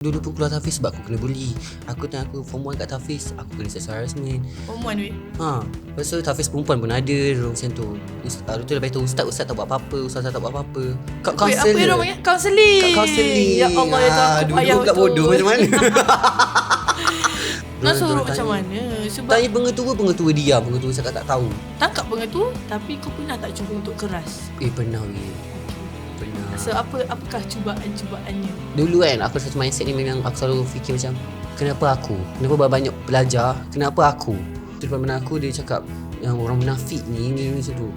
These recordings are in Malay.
Dulu pun keluar Tafiz sebab aku kena bully. Aku form 1 kat Tafiz, aku kena sexual harassment. Form 1 weh. Lepas tu Tafiz perempuan pun ada dorang macam tu. Tu lepas tu Ustaz tak buat apa-apa, Ustazah tak buat apa-apa. Apa yang orang panggil? Kaunseling. Ya Allah, ya Tuhan, aku payah dulu pula bodoh macam mana. Nak suruh macam mana? Sebab tanya pengetua diam, pengetua cakap tak tahu. tangkap pengetua, tapi kau pernah tak cuba untuk keras? Pernah weh. Pernah. So apakah cubaan-cubaannya? Dulu kan aku satu mindset ni memang aku selalu fikir macam kenapa aku? Kenapa banyak belajar? Kenapa aku? Tu depan mana aku dia cakap yang orang munafik ni macam tu.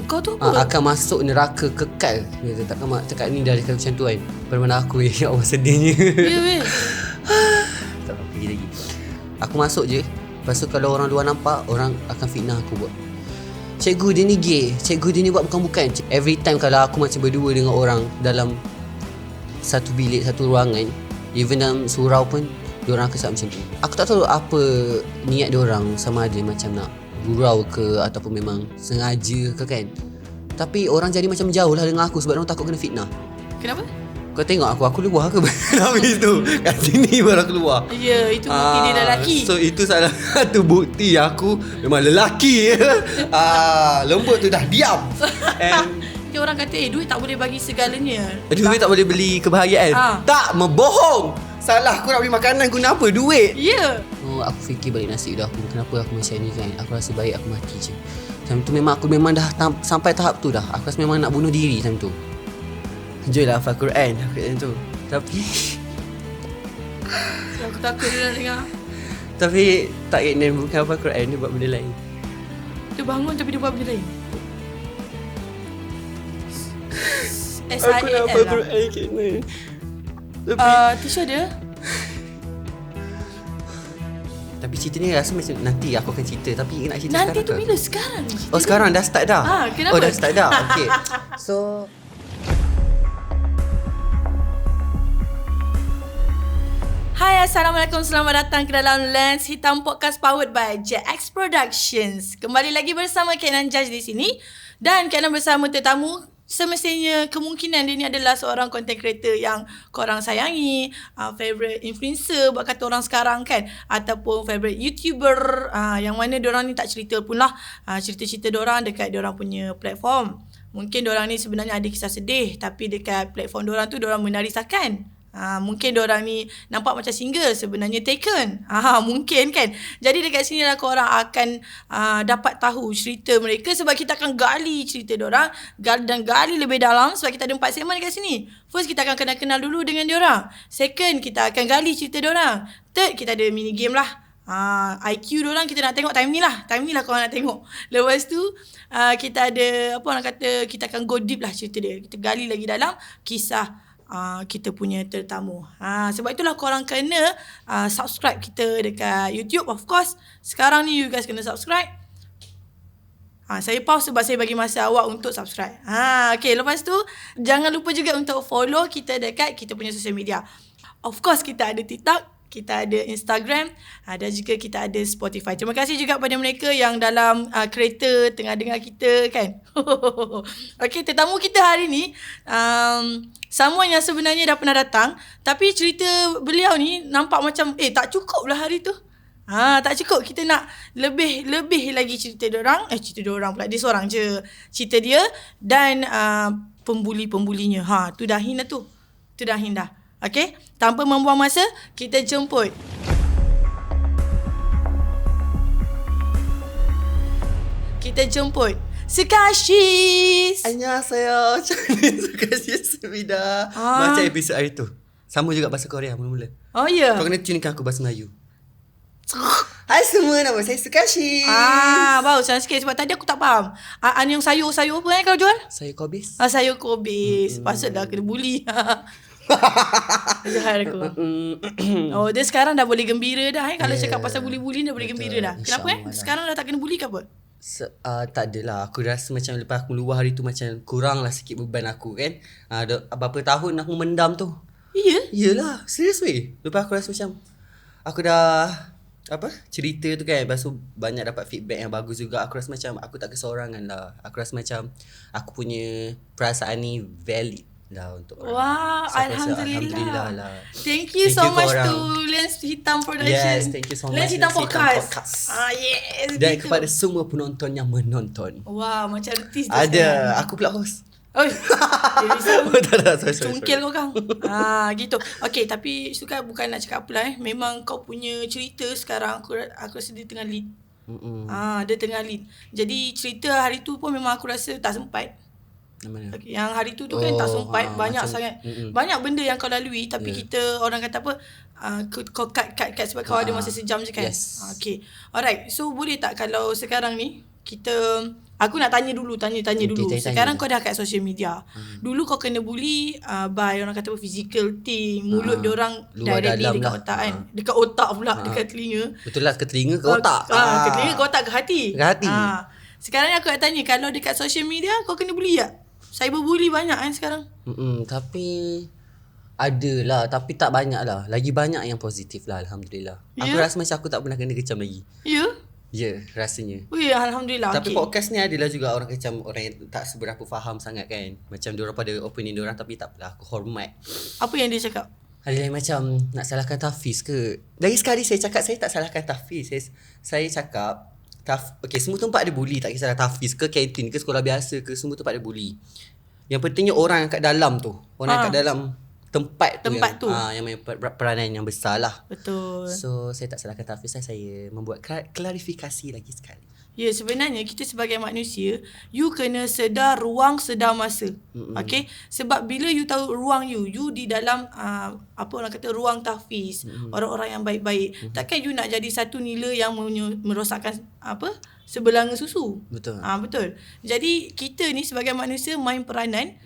Kau tu apa? Akan masuk neraka kekal. Dia takkan cakap ni dari macam tu kan. Depan mana aku ya Allah sedihnya. Ya weh. Tak apa pergi lagi. Aku masuk je. Lepas tu kalau orang luar nampak, orang akan fitnah aku buat. Cikgu dia ni gay, cikgu dia ni buat bukan-bukan. Every time kalau aku macam berdua dengan orang dalam satu bilik, satu ruangan, even dalam surau pun diorang akan cakap macam tu. Aku tak tahu apa niat diorang, sama ada macam nak gurau ke ataupun memang sengaja ke kan. Tapi orang jadi macam jauh lah dengan aku sebab orang takut kena fitnah. Kenapa? Kau tengok aku luar ke habis tu kat sini baru keluar. Ya, itu bukti dia lelaki. So itu salah satu bukti aku memang lelaki. Lembut tu dah diam. And Dia orang kata duit tak boleh bagi segalanya. duit tak boleh beli kebahagiaan. Tak, membohong. Salah, aku nak beli makanan guna apa? Duit. Ya. Aku fikir balik nasib dah aku. Kenapa aku macam ni kan? Aku rasa baik aku mati je. Time tu memang aku memang dah sampai tahap tu dah. Aku rasa memang nak bunuh diri time tu. Enjoy lah hafal Quran macam tu. Tapi Aku takut dia nak dengar. Tapi tak kena bukan hafal Quran, dia buat benda lain. Dia bangun tapi dia buat benda lain. Aku nak hafal SIAL Quran kena. lah. Tisha dia. Tapi cerita ni rasa macam nanti aku akan cerita. Tapi nak cerita Nanti sekarang tu ke? bila? Sekarang. Oh sekarang dah start dah? Kenapa? Oh dah start dah. Okay. So Hai, Assalamualaikum. Selamat datang ke dalam Lens Hitam Podcast powered by JX Productions. Kembali lagi bersama Kenan Judge di sini. Dan Kenan bersama tetamu. Semestinya kemungkinan dia ni adalah seorang content creator yang korang sayangi, favorite influencer buat kata orang sekarang kan, ataupun favorite YouTuber, yang mana diorang ni tak cerita pun lah cerita-cerita diorang dekat diorang punya platform. Mungkin diorang ni sebenarnya ada kisah sedih, tapi dekat platform diorang tu diorang menarisahkan. Mungkin diorang ni nampak macam single, sebenarnya taken. Mungkin kan. Jadi dekat sini lah korang akan dapat tahu cerita mereka, sebab kita akan gali cerita diorang dan gali lebih dalam, sebab kita ada 4 segmen dekat sini. First, kita akan kenal dulu dengan diorang. Second, kita akan gali cerita diorang. Third, kita ada mini game lah. IQ diorang kita nak tengok time ni lah korang nak tengok. Lepas tu kita ada apa orang kata, kita akan go deep lah cerita dia. Kita gali lagi dalam kisah kita punya tetamu. Sebab itulah korang kena subscribe kita dekat YouTube. Of course, sekarang ni you guys kena subscribe. Saya pause sebab saya bagi masa awak untuk subscribe. Okay, lepas tu jangan lupa juga untuk follow kita dekat kita punya social media. Of course, kita ada TikTok, kita ada Instagram, dan juga kita ada Spotify. Terima kasih juga pada mereka yang dalam kereta tengah dengar kita kan. Okay, tetamu kita hari ni someone yang sebenarnya dah pernah datang, tapi cerita beliau ni nampak macam tak cukup lah hari tu. Tak cukup. Kita nak lebih lagi cerita diorang. Cerita diorang pula, dia seorang je cerita dia. Dan pembuli-pembulinya. Tu dah hin dah tu. Tu dah hin dah. Okay, tanpa membuang masa, kita jemput Sukashis. Annyeonghaseyo. Sukashis Semida. Macam episod hari tu. Sama juga bahasa Korea mula-mula. Oh ya. Kau kena tunekan aku bahasa Melayu. Hai semua, nama saya Sukashis. Baru senang sikit sebab tadi aku tak faham. Yang sayur-sayur apa kau jual? Sayur kobis. Sayur kobis. Patutlah kena bully. Jahat aku. Dia sekarang dah boleh gembira dah. Kalau cakap pasal bully-bully dah boleh gembira dah. Kenapa sekarang dah tak kena bully ke apa? Tak adalah. Aku rasa macam lepas aku keluar hari tu macam kurang lah sikit beban aku kan. Berapa tahun aku mendam tu. Yelah, serius weh. Lepas aku rasa macam aku dah cerita tu kan, lepas tu banyak dapat feedback yang bagus juga. Aku rasa macam aku tak kesorangan lah. Aku rasa macam aku punya perasaan ni valid. lah untuk orang. Wah, So, aku rasa Alhamdulillah lah. Thank you Thank so you much korang. to Lens Hitam Production. Yes, thank you so much, Lens Hitam Lens Hitam Podcast. Podcast. Yes, Dan gitu. kepada semua penonton yang menonton. Wah, macam artis tu Ada, sekarang. aku pula host. Oi. Dia risau. Tak, sorry. Cungkil kau kang. Gitu. Okay, tapi Suka bukan nak cakap apa lah. Memang kau punya cerita sekarang aku rasa dia tengah lead. Dia tengah lead. Jadi cerita hari tu pun memang aku rasa tak sempat. Mana? Okay, yang hari tu kan tak sempat, banyak macam, sangat banyak benda yang kau lalui tapi kita orang kata apa, kau cut sebab kau ada masa sejam je kan. Yes. Okay, alright, so boleh tak kalau sekarang ni aku nak tanya dulu. Sekarang kau dah kat social media. Dulu kau kena bully by orang kata apa, physical thing, mulut dia orang luar directly dalam dekat lah. otak kan. Dekat otak pula, dekat telinga. Betul lah, ke telinga ke otak. Ke telinga, ke otak, ke hati. Ke hati. Sekarang ni aku nak tanya, kalau dekat social media kau kena bully tak? Cyberbully banyak kan sekarang. Tapi ada lah, tapi tak banyak lah. Lagi banyak yang positif lah, Alhamdulillah. Aku rasa macam aku tak pernah kena kecam lagi. Ya? Ya, rasanya. Ui, Alhamdulillah. Tapi podcast ni adalah juga orang kecam, orang yang tak seberapa faham sangat kan. Macam diorang pada opinion diorang, tapi tak apalah, aku hormat. Apa yang dia cakap? Ada yang macam nak salahkan Tafiz ke. Lagi sekali saya cakap saya tak salahkan Tafiz. Saya cakap okay, semua tempat ada bully, tak kisahlah Tafiz ke kantin ke sekolah biasa ke, semua tempat ada bully. Yang pentingnya orang yang kat dalam tu, orang yang kat dalam tempat tu yang main peranan yang besar lah. Betul. So saya tak salahkan Tafiz, saya membuat klarifikasi lagi sekali. Ya, sebenarnya kita sebagai manusia, you kena sedar ruang, sedar masa. Okay? Sebab bila you tahu ruang you di dalam apa orang kata ruang Tafiz, orang-orang yang baik-baik. Takkan you nak jadi satu nila yang merosakkan apa? Sebelanga susu. Betul. Betul. Jadi kita ni sebagai manusia main peranan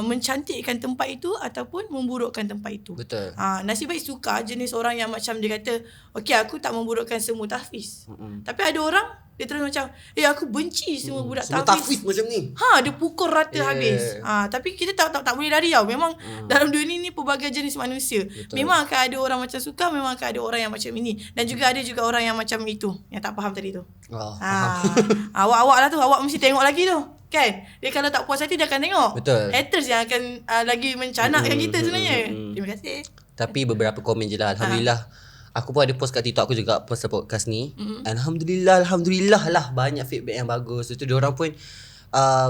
mencantikkan tempat itu ataupun memburukkan tempat itu. Betul. Nasib baik Suka jenis orang yang macam dia kata, okay, aku tak memburukkan semua Tafiz. Tapi ada orang dia terus macam, aku benci semua budak semua Tafiz. Tafiz macam ni. Dia pukul rata habis. Tapi kita tak boleh lari tau. Memang dalam dunia ni pelbagai jenis manusia. Betul. Memang akan ada orang macam Suka, memang akan ada orang yang macam ini. Dan juga ada juga orang yang macam itu, yang tak faham tadi tu. Awak lah tu, awak mesti tengok lagi tu. Kan? Dia kalau tak puas hati dia akan tengok. Betul. Haters yang akan lagi mencanakkan kita sebenarnya. Terima kasih. Tapi beberapa komen je lah. Alhamdulillah. Aku pun ada post kat TikTok aku juga pasal podcast ni. Alhamdulillah lah banyak feedback yang bagus. Itu diorang pun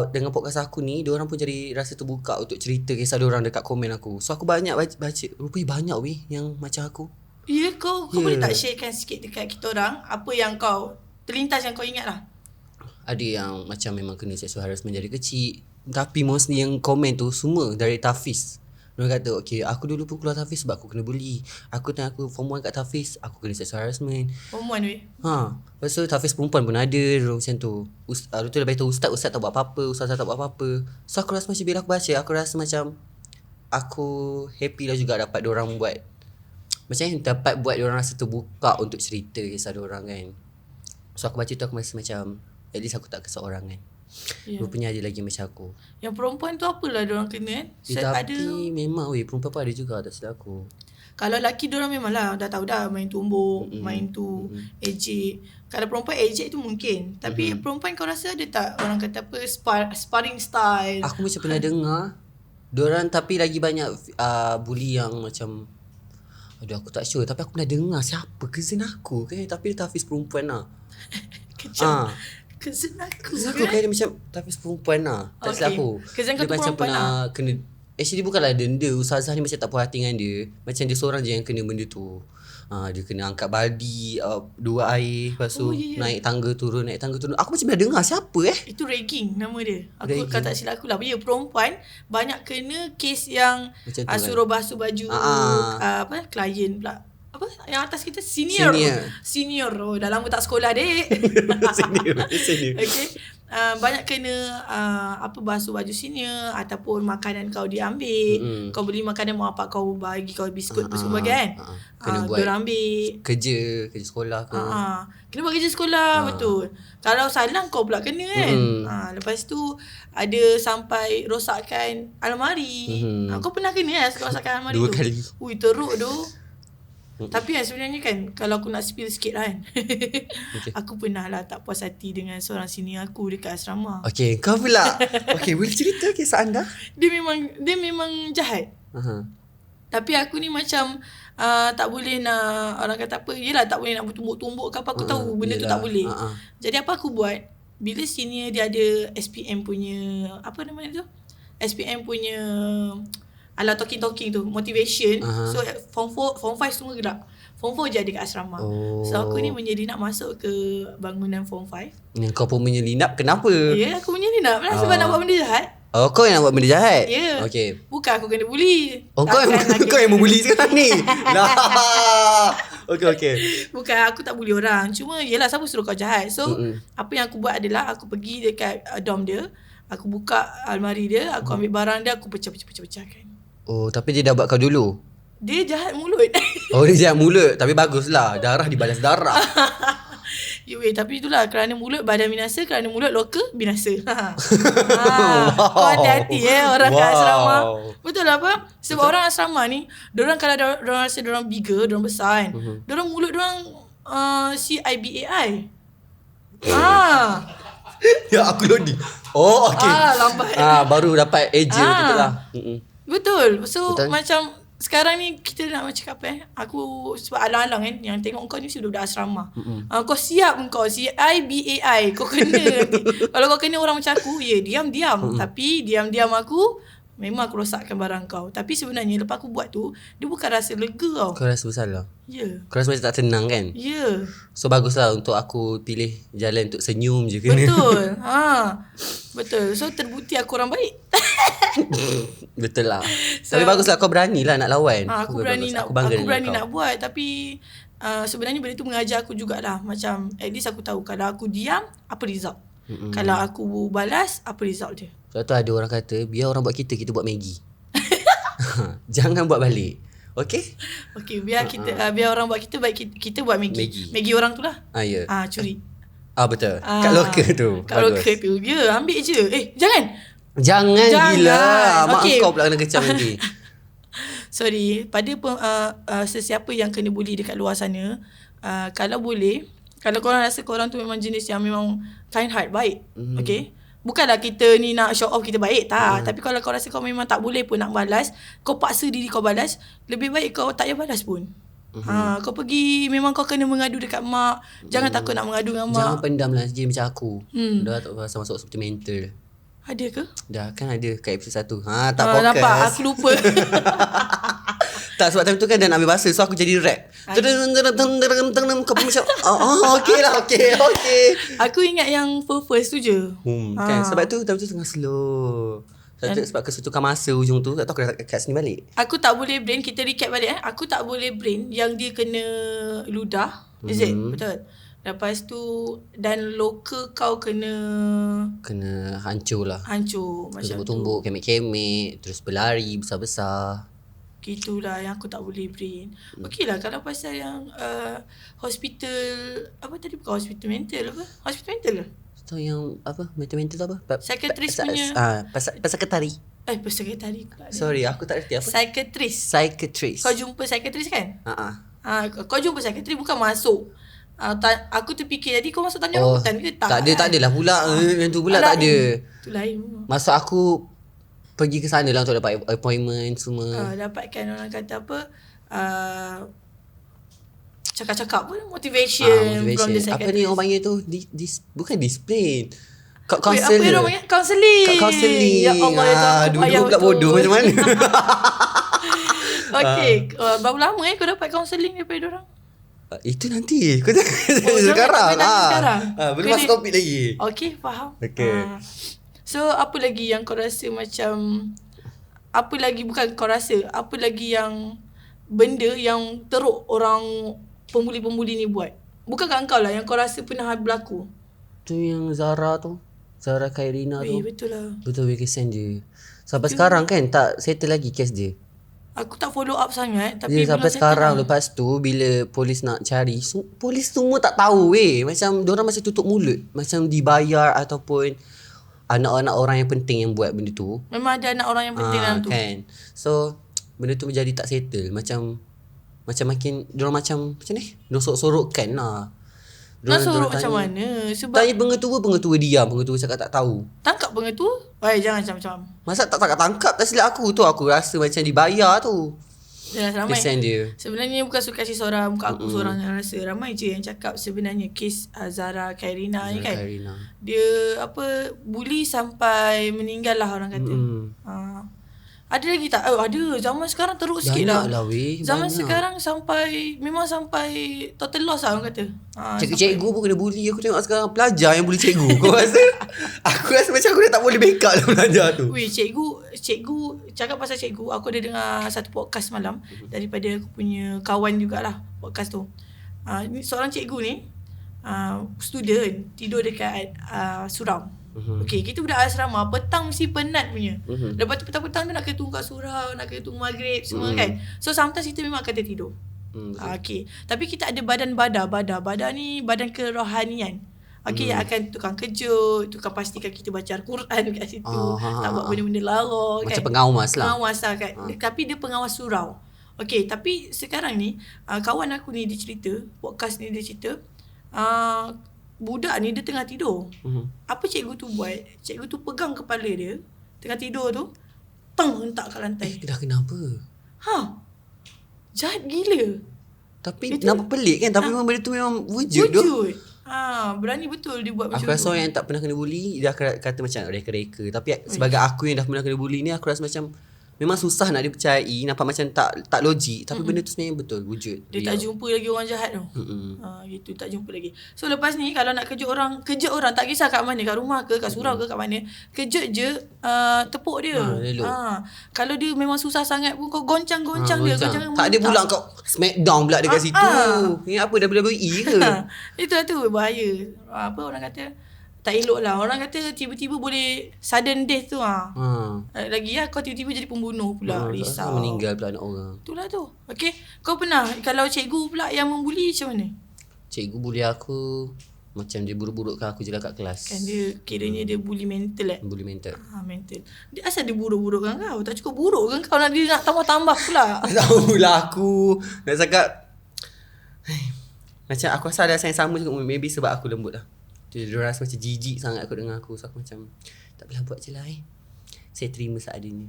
dengan podcast aku ni, diorang pun jadi rasa terbuka untuk cerita kisah diorang dekat komen aku. So aku banyak baca. Rupanya banyak weh yang macam aku. Ya, kau boleh tak sharekan sikit dekat kita orang apa yang kau terlintas yang kau ingat lah. Ada yang macam memang kena sexual harassment dari kecil. Tapi mostly yang komen tu semua dari Tafiz. Mereka kata, okay, aku dulu pun keluar Tafiz sebab aku kena bully. Aku form 1 kat Tafiz, aku kena sexual harassment. Form 1 weh. Lepas tu Tafiz perempuan pun ada macam tu. Tu lepas tu Ustaz tak buat apa-apa, Ustazah tak buat apa-apa. So aku rasa macam bila aku baca, aku rasa macam aku happy lah juga dapat diorang buat. Macam dapat buat diorang rasa terbuka untuk cerita kisah diorang kan. So aku baca tu aku rasa macam at least aku tak keseorang kan. Rupanya ada lagi macam aku. Yang perempuan tu apalah diorang kena kan? Tapi memang perempuan pun ada juga tak silap aku. Kalau lelaki diorang memang lah dah tahu dah main tumbuk, main tu, ejek. Kalau perempuan ejek tu mungkin. Tapi perempuan kau rasa ada tak orang kata apa sparring style? Aku macam pernah dengar diorang, tapi lagi banyak bully yang macam, aduh aku tak sure, tapi aku pernah dengar siapa cousin aku kan, tapi dia Tafiz perempuan lah. Kejap. Cousin aku kan dia macam Tafiz perempuan lah. Tak silap aku. Cousin kau tu macam perempuan pernah lah. kena, actually bukanlah denda. Ustazah ni macam tak puas hati dengan dia. Macam dia seorang je yang kena benda tu. Dia kena angkat baldi, 2 air, lepas tu naik tangga turun. Aku macam pernah dengar siapa Itu ragging nama dia. Ragging. Kalau tak silap aku lah. Ya, perempuan banyak kena kes yang Macam tu suruh basuh baju klien pula. Apa yang atas kita senior. Oh, dah lama tak sekolah dek. Senior. Okay. Banyak kena basuh baju senior ataupun makanan kau diambil. Kau beli makanan mak bapak kau bagi kau biskut apa semua kan. Kena buat ambil kerja sekolah ke. Kena buat kerja sekolah betul. Kalau salah kau pula kena kan. Lepas tu ada sampai rosakkan almari. Kau pernah kena rosakkan almari 2 tu? kali. Teruk tu. Tapi sebenarnya kan, kalau aku nak spill sikit kan, aku pernah lah tak puas hati dengan seorang senior aku dekat asrama. Okay, kau pula. Okay, boleh cerita kisah anda? Dia memang jahat. Tapi aku ni macam tak boleh nak, orang kata apa, yelah tak boleh nak bertumbuk-tumbuk ke apa, aku tahu benda tu tak boleh. Jadi apa aku buat, bila senior dia ada SPM punya, apa nama tu, SPM punya ala talking tu, motivation. So form 5 semua gerak. Form 4 je ada kat asrama. So aku ni menyelinap masuk ke bangunan form 5. Yang kau pun menyelinap, kenapa? Ya, aku menyelinap lah sebab nak buat benda jahat. Oh, kau yang nak buat benda jahat? Ya. Okay. Bukan aku kena bully. Oh, kau yang membuli sekarang ni? Lah. Okay. Bukan, aku tak bully orang. Cuma yelah, siapa suruh kau jahat. So apa yang aku buat adalah aku pergi dekat dorm dia, aku buka almari dia, aku ambil barang dia, aku pecah-pecahkan. Oh, tapi dia dah buat kau dulu? Dia jahat mulut. Oh, dia jahat mulut. Tapi baguslah. Darah dibalas darah. Tapi itulah, kerana mulut badan binasa, kerana mulut loka binasa. Kau hati-hati orang kat asrama. Betul lah apa? Sebab orang asrama ni, diorang kalau diorang rasa diorang bigger, diorang besar kan, diorang mulut diorang CIBAI. Ya, aku loading. Oh, okay. Lambat. Baru dapat eja betul lah. Betul. So macam sekarang ni kita nak cakap apa aku sebab alang-alang kan yang tengok kau ni sudah budak asrama. Kau siap kau CIBAI, kau kena nanti. Kalau kau kena orang macam aku, diam-diam. Tapi diam-diam aku memang aku rosakkan barang kau. Tapi sebenarnya lepas aku buat tu, dia bukan rasa lega tau. Kau rasa bersalah? Ya. Kau rasa macam tak tenang kan? Ya. So baguslah untuk aku pilih jalan untuk senyum je kena. Betul. Betul. So terbukti aku orang baik. Betul lah. Tapi baguslah kau beranilah nak lawan. Aku berani nak buat. Tapi sebenarnya benda tu mengajar aku jugalah. Macam at least aku tahu kalau aku diam, apa result. Kalau aku balas, apa result dia. Sebab tu ada orang kata, biar orang buat kita buat Maggi. Jangan buat balik. Okay? Okay, biar orang buat kita, baik kita buat Maggi. Maggi orang tu lah. Ya. Curi. Betul. Kat local tu. Kat local tu. Ya, ambil je. Jangan gila. Mak kau pula kena kecam nanti. Sorry. Pada sesiapa yang kena bully dekat luar sana, kalau boleh, kalau korang rasa korang tu memang jenis yang memang kind heart, baik. Okay? Bukanlah kita ni nak show off kita baik, tak. Tapi kalau kau rasa kau memang tak boleh pun nak balas, kau paksa diri kau balas, lebih baik kau tak payah balas pun. Kau pergi, memang kau kena mengadu dekat mak. Jangan takut nak mengadu dengan mak. Jangan pendam lah jadi macam aku. Dah tak rasa masuk hospital mental. Ada ke? Dah, kan ada kat episode 1. Tak fokus. Nampak, aku lupa. Tak, sebab time tu kan dah nak ambil bahasa, so aku jadi rap. Kau pun macam okay lah, okay. Aku ingat yang first tu je. Kan, sebab tu time tu tengah slow. Sebab kesutukan masa ujung tu, tak tahu aku dah kat sini balik. Aku tak boleh brain, kita recap balik Aku tak boleh brain yang dia kena ludah. Is it? Betul. Lepas tu, dan loka kau kena hancur lah. Hancur macam tumbuk-tumbuk, kemek-kemek, terus berlari besar-besar. Gitulah yang aku tak boleh brain. Okey lah kalau pasal yang hospital, apa tadi, bukan hospital mental apa? Hospital mental ke? So yang apa? Mental tu apa? Psychiatrist punya. Sekretari. Sekretari pula. Sorry, aku tak reti apa. Psychiatrist. Kau jumpa psychiatrist kan? Kau jumpa psychiatrist bukan masuk. Aku terfikir tadi kau masuk tanya rambutan ke? Tak adalah pula. Yang tu pula tak ada. Tu lain. Masa aku pergi ke sana lah untuk dapat appointment semua. Dapatkan orang kata apa, cakap-cakap pun motivation from the psychiatrist. Apa ni orang panggil tu? Bukan discipline. Counselor. Apa yang orang panggil? Counselling. Ya Allah, dulu pula bodoh macam mana. Okay, berapa lama kau dapat counselling daripada diorang? Itu nanti. Kau sekarang. Belum masuk topik lagi. Okay, faham. Okay. So apa lagi yang kau rasa macam, apa lagi bukan kau rasa, apa lagi yang benda yang teruk orang pembuli-pembuli ni buat? Bukankah kau lah yang kau rasa pernah berlaku? Tu yang Zara Khairina tu. Betul lah. Betul, kesian je. Sampai sekarang kan tak settle lagi kes dia. Aku tak follow up sangat, tapi sampai sekarang lah. Lepas tu bila polis nak cari, polis semua tak tahu macam diorang masih tutup mulut, macam dibayar ataupun anak-anak orang yang penting yang buat benda tu. Memang ada anak orang yang penting dalam tu kan. So benda tu menjadi tak settle. Macam Macam makin diorang macam ni. Diorang sorok-sorokkan lah. Nak sorok macam mana? Sebab tanya pengetua diam, pengetua cakap tak tahu. tangkap pengetua? Jangan macam-macam. Masa tak tangkap tak silap aku tu, aku rasa macam dibayar tu. Yalah, ramai. Kesian dia. Sebenarnya bukan suka kasi seorang, bukan aku seorang yang rasa. Ramai je yang cakap sebenarnya kes Zara Khairina ni kan. Khairina. Dia bully sampai meninggal lah orang kata. Ada lagi tak? Ada. Zaman sekarang teruk sikit lah. Banyak lah weh. Zaman banyak. sekarang memang sampai total loss lah orang kata. Cikgu pun kena bully. Aku tengok sekarang pelajar yang bully cikgu. Kau rasa? Aku rasa macam aku dah tak boleh backup lah pelajar tu. Weh, cikgu cakap pasal cikgu, aku ada dengar satu podcast malam daripada aku punya kawan jugalah podcast tu. Ni seorang cikgu ni student tidur dekat surau. Okay, kita budak asrama, petang mesti penat punya. Lepas tu petang-petang tu nak kena tunggu kat surau, nak kena tunggu maghrib semua kan. So sometimes kita memang akan tertidur. Okay, tapi kita ada badan Bada ni badan kerohanian. Okay, yang akan tukang kejut, tukang pastikan kita baca Al-Quran kat situ, tak buat benda-benda lara kan. Macam pengawas lah. Pengawas lah kan. Tapi dia pengawas surau. Okay, tapi sekarang ni kawan aku ni dia cerita, podcast ni dia cerita, budak ni dia tengah tidur. Apa cikgu tu buat? Cikgu tu pegang kepala dia tengah tidur tu, hentak kat lantai. Dah kenapa? Jahat gila. Tapi nampak pelik kan. Tapi memang benda tu memang wujud tu. Berani betul dia buat macam aku tu. rasa orang yang tak pernah kena bully, dia akan kata macam reka-reka. Tapi sebagai aku yang dah pernah kena bully ni, aku rasa macam memang susah nak dipercayai. Nampak macam tak logik. Tapi benda tu sebenarnya betul, wujud. Dia tak jumpa lagi orang jahat tu. Gitu, tak jumpa lagi. So lepas ni kalau nak kejut orang, tak kisah kat mana, kat rumah ke, kat surau ke, kat mana, kejut je, tepuk dia. Kalau dia memang susah sangat pun, kau goncang-goncang dia. Tak ada pula kau smackdown pula dekat situ. Ni apa, WWE ke? Itulah tu bahaya. Orang kata tak elok lah. Orang kata tiba-tiba boleh sudden death tu. Lagi kau tiba-tiba jadi pembunuh pula. Risau. Meninggal pula anak orang. Itulah tu. Okay. Kau pernah, kalau cikgu pula yang membuli macam mana? Cikgu bully aku macam dia buruk-burukkan aku je lah kat kelas. Kan dia kiranya dia bully mental Bully mental. Mental. Dia asal dia buruk-burukkan kau? Tak cukup buruk kan kau, dia nak tambah-tambah pula. Tahulah aku nak cakap. Macam aku rasa ada rasa yang sama juga. Maybe sebab aku lembut lah. Dia rasa macam jijik sangat aku dengan aku. So aku macam tak apalah, buat je lah saya terima seadanya.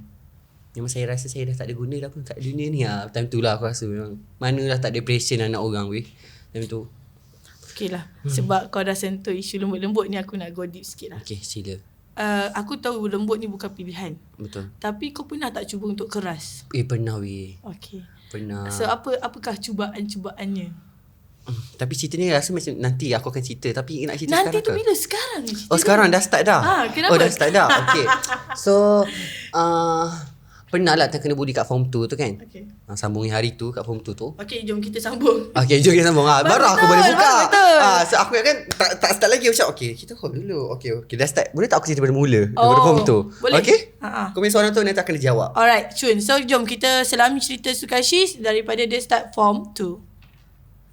Memang saya rasa saya dah tak ada guna dah pun kat dunia ni. Time tu lah aku rasa memang mana dah tak depression anak orang weh. Time tu. Okay lah. Sebab kau dah sentuh isu lembut-lembut ni, aku nak go deep sikit lah. Okay, sila. Aku tahu lembut ni bukan pilihan. Betul. Tapi kau pernah tak cuba untuk keras? Pernah weh. Okay. Pernah. So apakah cubaan-cubaannya? Tapi cerita ni rasa macam nanti aku akan cerita. Tapi nak cerita nanti sekarang tu bila? Sekarang ni cerita. sekarang dah start dah. Kenapa? Dah start dah. Okay. So pernah lah terkena bully kat form 2 tu kan. Okay. Sambungin hari tu kat form 2 tu. Okay, jom kita sambung. Okay, jom kita sambung. Baru aku boleh buka. Betul. So aku kan tak start lagi macam okay, kita hold dulu. Okay, dah start. Boleh tak aku cerita daripada mula? Daripada form 2. Boleh. Okay? Kau punya soalan tu nanti akan dijawab. Alright, Chun. So jom kita selami cerita Sukashish daripada dia start form 2.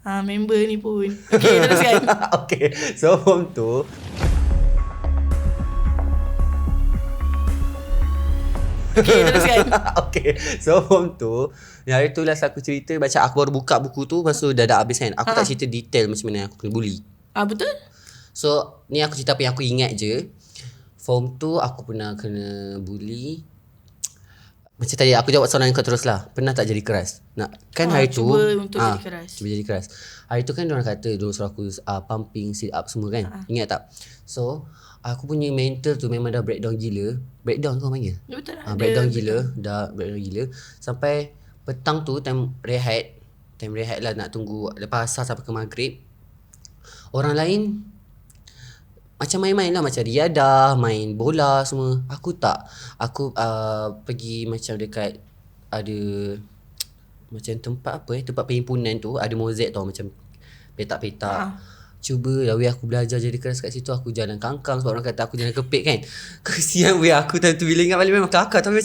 Member ni pun. Okay, teruskan. Okay, so form 2. Okay, teruskan. Okay, so form 2. Hari tu last aku cerita, macam aku baru buka buku tu, lepas tu dah habis kan. Aku tak cerita detail macam mana aku kena bully. Betul? So ni aku cerita apa yang aku ingat je. Form 2 aku pernah kena bully. Macam tadi aku jawab soalan kau terus lah. Pernah tak jadi keras? Kan hari tu cuba untuk jadi keras. Cuba jadi keras. Hari tu kan diorang kata diorang suruh aku pumping, sit up semua kan. Ingat tak? So aku punya mental tu memang dah breakdown gila. Breakdown kau panggil? Betul lah. Breakdown gila. Dah breakdown gila. Sampai petang tu time rehat lah, nak tunggu lepas asar sampai ke maghrib. Orang lain macam main-main lah, macam riadah, main bola semua. Aku tak. Aku pergi macam dekat ada macam tempat tempat perhimpunan tu, ada mozaik tau, macam petak-petak. Cuba lah weh aku belajar jadi keras kat situ. Aku jalan kangkang sebab orang kata aku jalan kepek kan. Kesian weh aku time tu, bila ingat balik memang kelakar. Tapi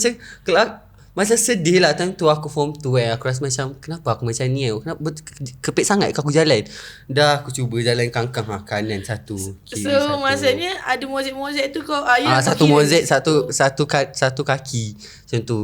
macam sedih lah time tu aku form 2 Aku rasa macam kenapa aku macam ni kenapa kepek sangat aku jalan. Dah aku cuba jalan kangkang kanan satu, kiri satu. Maksudnya ada mozaik-mozaik tu kau satu mozaik satu kaki macam tu.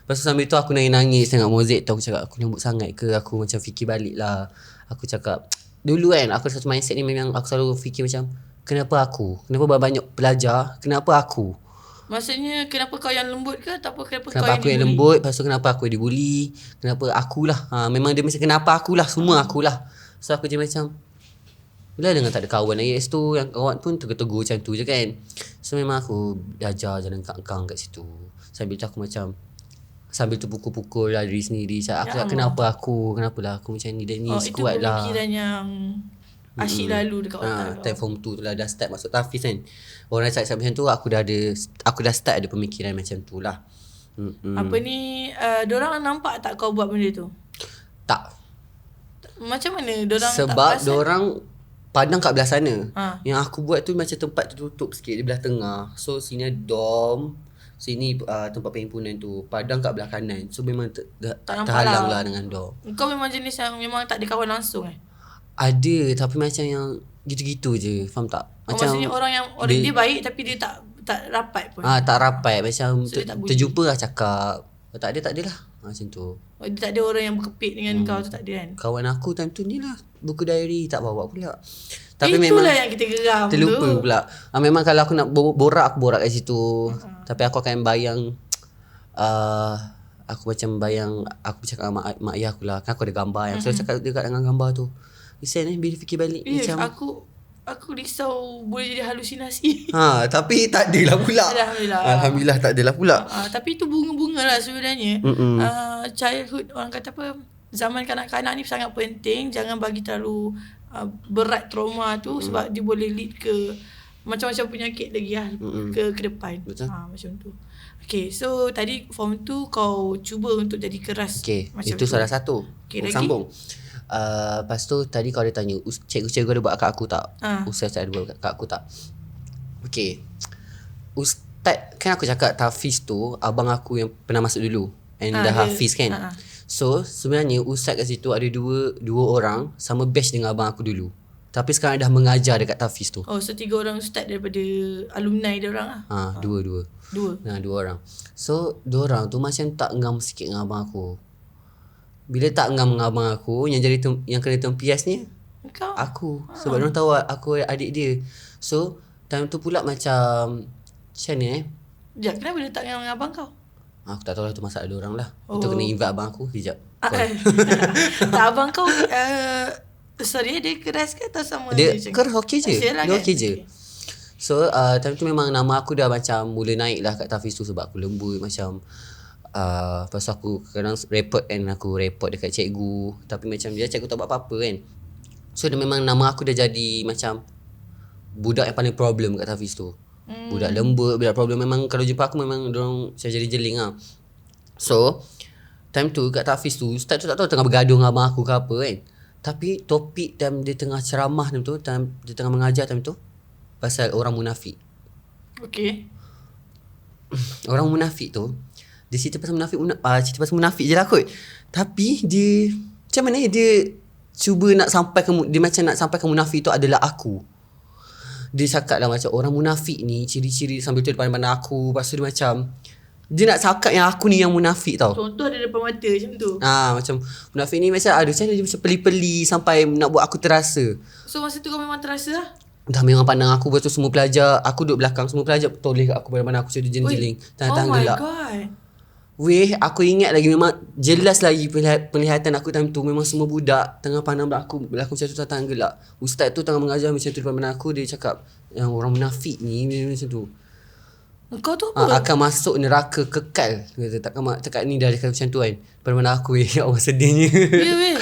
Lepas tu sambil tu aku nangis tengok Mosaic tu. Aku cakap aku lembut sangat ke? Aku macam fikir balik lah. Aku cakap dulu kan aku satu mindset ni memang aku selalu fikir macam kenapa aku? Kenapa banyak pelajar? Kenapa aku? Maksudnya kenapa kau yang lembut ke ataupun kenapa Kenapa aku yang lembut? Lepas tu kenapa aku yang dibuli? Kenapa akulah? Memang dia mesti kenapa akulah? Semua akulah. So aku je macam bila dengan tak ada kawan IS tu, yang kawan pun tegur-tegur macam tu je kan. So memang aku belajar jalan kang-kang kat situ. Sambil tu aku macam sambil tu pukul-pukul lah diri sendiri. Aku cakap kenapa aku? Kenapalah aku macam ni dan ni? Kuat lah. Itu pemikiran yang asyik lalu dekat otak. Time form 2 tu lah dah start masuk tahfiz kan. Orang cakap macam tu aku dah start ada pemikiran macam tu lah. Apa ni diorang nampak tak kau buat benda tu? Tak. Macam mana diorang sebab diorang padang kat belah sana. Yang aku buat tu macam tempat tertutup sikit di belah tengah. So sini ada dorm, sini tempat perhimpunan tu. Padang kat belah kanan. So memang terhalang lah dengan dorm. Kau memang jenis yang memang tak ada kawan langsung Ada tapi macam yang gitu-gitu je. Faham tak? Macam maksudnya orang dia baik tapi dia tak rapat pun. Tak rapat. Macam so, terjumpa lah cakap. Tak ada lah. Macam tu. Dia tak ada orang yang berkepit dengan kau tu, tak ada kan? Kawan aku time tu ni lah buku diary tak bawa pula. Tapi itulah memang yang kita geram terlupa tu pula. Memang kalau aku nak borak, aku borak kat situ. Tapi aku akan bayang aku macam bayang aku bercakap dengan mak ayah aku lah. Kan aku ada gambar yang saya cakap dekat dengan gambar tu. Listen bila fikir balik macam aku risau boleh jadi halusinasi. Tapi tak adalah pula. Alhamdulillah tak adalah pula. Tapi itu bunga-bunga lah sebenarnya. Childhood, orang kata apa, zaman kanak-kanak ni sangat penting. Jangan bagi terlalu berat trauma tu sebab dia boleh lead ke macam-macam penyakit lagi lah ke depan. Betul. Macam tu. Okay, so tadi form 2 kau cuba untuk jadi keras. Okay, macam itu salah satu. Okay, sambung. Lepas tu tadi kau ada tanya cikgu-cikgu ada buat kat aku tak? Ustaz ada buat kat aku tak? Okay, Ustaz kan aku cakap tahfiz tu abang aku yang pernah masuk dulu and dah hafiz kan. So sebenarnya Ustaz kat situ ada dua orang sama batch dengan abang aku dulu. Tapi sekarang dah mengajar dekat tahfiz tu. So 3 orang ustaz daripada alumni dia orang lah. Dua. Dua orang. So 2 orang tu macam tak ngam sikit dengan abang aku. Bila tak ngam dengan abang aku, yang jadi yang kena tempias ni aku. Sebab dia tahu aku adik dia. So time tu pula macam mana kenapa dia tak ngam dengan abang kau? Aku tak tahu lah tu masalah dia orang lah. Itu kena invite abang aku kejap. Tak, abang kau sorry dia keras ke atau sama dia keras okey je. Dia okey je. So time tu memang nama aku dah macam mula naik lah kat tahfiz tu sebab aku lembut macam lepas tu aku kadang report dekat cikgu. Tapi macam dia cikgu tak buat apa-apa kan. So dia memang nama aku dah jadi macam budak yang paling problem kat tahfiz tu. Budak lembut, budak problem. Memang kalau jumpa aku memang diorang saya jadi jeling lah. So time tu kat tahfiz tu ustaz tu tak tahu tengah bergaduh dengan abang aku ke apa kan. Tapi topik time dia tengah ceramah time tu, dia tengah mengajar time tu pasal orang munafik. Okay. Orang munafik tu dia cerita pasal munafik je lah kot. Tapi dia macam mana dia cuba nak sampai dia macam nak sampai ke munafik tu adalah aku. Dia cakap lah macam orang munafik ni ciri-ciri sambil tu depan aku. Lepas tu dia macam dia nak cakap yang aku ni yang munafik tau. Contoh ada depan mata macam tu. Macam munafik ni macam macam dia macam peli-peli sampai nak buat aku terasa. So masa tu kau memang terasa lah? Dah memang pandang aku. Lepas tu semua pelajar, aku duduk belakang, semua pelajar toleh kat aku pada aku jadi jeling-jeling. Tangan-tangan gelap. Oh my god. Aku ingat lagi memang jelas lagi penglihatan aku time tu. Memang semua budak tengah pandang belakang macam tu tangan gelap. Ustaz tu tengah mengajar macam tu depan aku. Dia cakap yang orang munafik ni macam tu. Kau tu apa? Akan masuk neraka kekal. Kata tak ni dah cakap macam tu kan. Depan mana aku Allah sedihnya. Ya.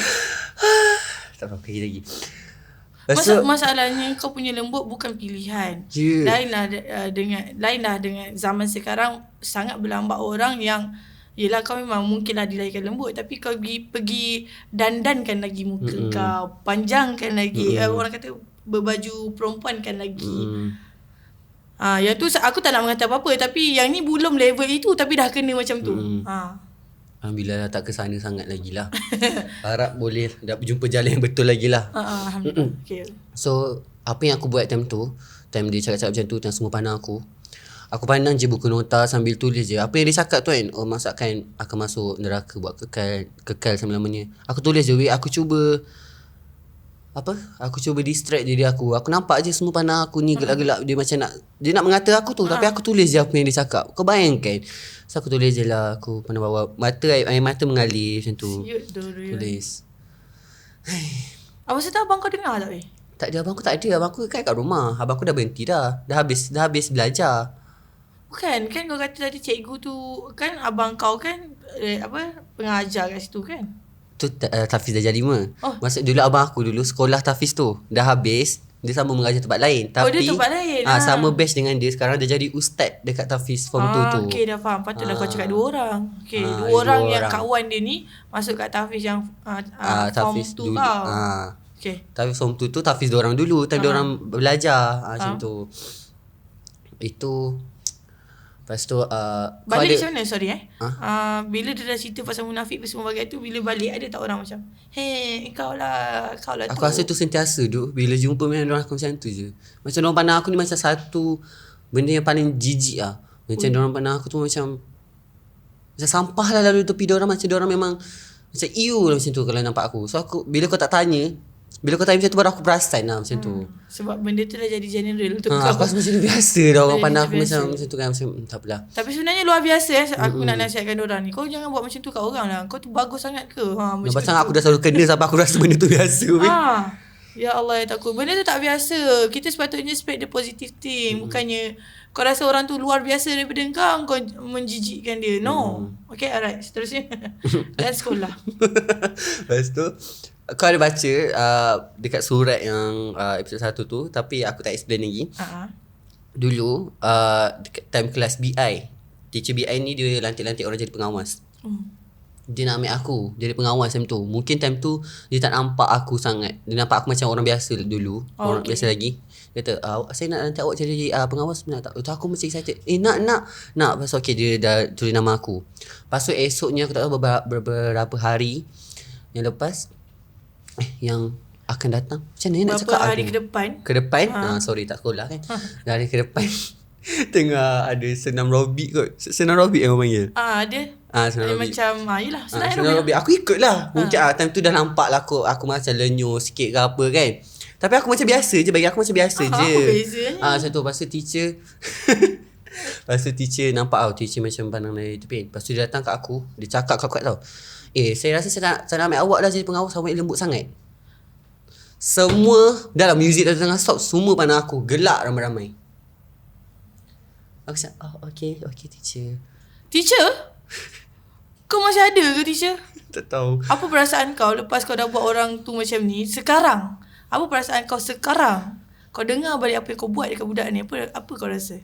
Tak apa lagi. Masalahnya kau punya lembut bukan pilihan. Lainlah dengan zaman sekarang sangat berlambat orang yang yelah kau memang mungkinlah dilahirkan lembut tapi kau pergi dandankan lagi muka kau, panjangkan lagi. Orang kata berbaju perempuan kan lagi. Yang tu aku tak nak mengatakan apa-apa tapi yang ni belum level itu tapi dah kena macam tu. Alhamdulillah tak ke sana sangat lagi lah. Harap boleh dah berjumpa jalan yang betul lagi lah. Alhamdulillah. Okay. So apa yang aku buat time tu, time dia cakap-cakap macam tu, time semua pandang aku Aku pandang je buku nota sambil tulis je. Apa yang dia cakap tu kan, oh masakan akan masuk neraka buat kekal selama-lamanya. Aku tulis je, aku cuba aku cuba distract diri aku. Aku nampak je semua pandang aku ni gelak-gelak. Dia nak mengata aku tu, tapi aku tulis je apa yang dia cakap. Kau bayangkan. So aku tulis je lah. Aku pandang bawah, air mata mengalir macam tu. Tulis. Apa cerita abang kau dengar tak weh? Tak ada, abang aku tak ada. Abang aku kan kat rumah. Abang aku dah berhenti dah. Dah habis belajar. Bukan, kan kau kata tadi cikgu tu kan abang kau kan pengajar kat situ kan? Tu Tafiz dah jadi 5. Oh. Maksud dulu abang aku dulu sekolah Tafiz tu dah habis, dia sama mengajar tempat lain. Tapi dia tempat lain sama batch dengan dia. Sekarang dia jadi ustaz dekat Tafiz form 2 tu. Okey, dah faham. Patutlah kau cakap 2 orang. Okey, 2 orang yang kawan dia ni masuk kat Tafiz yang form 2 dulu. kau. Okey. Tafiz form 2 tu Tafiz 2 orang dulu, tapi 2 orang belajar macam tu. Itu lepas tu balik macam mana sorry bila dia dah cerita pasal munafik semua bagai tu, bila balik ada tak orang macam kau lah aku tu. Aku rasa tu sentiasa tu. Bila jumpa memang orang aku macam tu je. Macam orang pandang aku ni macam satu benda yang paling jijik lah. Macam orang pandang aku tu macam sampah lah lalu tepi dia orang. Macam dia orang memang macam iu lah macam tu kalau nampak aku. So aku bila kau tanya macam tu baru aku perasan lah macam tu. Sebab benda tu dah jadi general untuk kau. Aku rasa macam biasa dah orang pandang aku macam tu kan. Macam tak apalah. Tapi sebenarnya luar biasa aku nak nasihatkan orang ni. Kau jangan buat macam tu kat orang lah. Kau tu bagus sangat ke? Macam aku dah selalu kena sampai aku rasa benda tu biasa. Ya Allah ya takut. Benda tu tak biasa. Kita sepatutnya spread the positive thing. Bukannya kau rasa orang tu luar biasa daripada kau menjijikkan dia. No. Okay, alright. Seterusnya. Dan sekolah. Lepas tu kau ada baca dekat surat yang episod 1 tu, tapi aku tak explain lagi. Dulu dekat time kelas BI, teacher BI ni dia lantik-lantik orang jadi pengawas. Dia nak ambil aku jadi pengawas time tu. Mungkin time tu dia tak nampak aku sangat. Dia nampak aku macam orang biasa dulu. Orang biasa lagi. Dia kata saya nak nanti awak jadi pengawas. Nak tak? Aku masih excited. Nak. Lepas tu okay, dia dah tulis nama aku. Lepas tu esoknya aku tak tahu beberapa hari yang lepas yang akan datang. Macam mana nak cakap hari aku? Ke depan? Sorry tak sekolah kan. Dari ke depan tengah ada senam robik kot. Senam robik yang orang panggil. Ada. Senam robik. Macam yelah senam robik. Aku ikut lah. Mungkin time tu dah nampak lah aku macam lenyur sikit ke apa kan. Tapi aku macam biasa je. Bagi aku macam biasa je. Apa bezanya? Macam tu. Lepas tu teacher nampak teacher macam pandang dari tepi. Lepas tu dia datang kat aku. Dia cakap kat aku tau. Saya rasa saya nak ambil awak lah jadi pengawas. Awak lembut sangat. Semua dalam muzik dah tengah stop. Semua pandang aku. Gelak ramai-ramai. Aku cakap okay teacher. Teacher? Kau masih ada ke teacher? Tak tahu. Apa perasaan kau lepas kau dah buat orang tu macam ni sekarang? Apa perasaan kau sekarang? Kau dengar balik apa yang kau buat dekat budak ni. Apa kau rasa?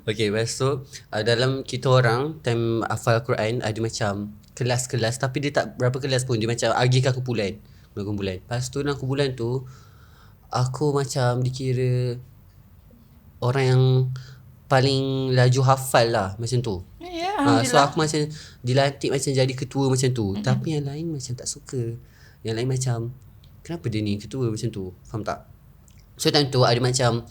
Okay, lepas tu dalam kita orang time hafal Quran ada macam kelas-kelas, tapi dia tak berapa kelas pun. Dia macam agihkan kumpulan. Lepas tu dalam kumpulan tu aku macam dikira orang yang paling laju hafal lah macam tu. So aku macam dilantik macam jadi ketua macam tu. Tapi yang lain macam tak suka. Yang lain macam kenapa dia ni ketua macam tu? Faham tak? So time tu ada macam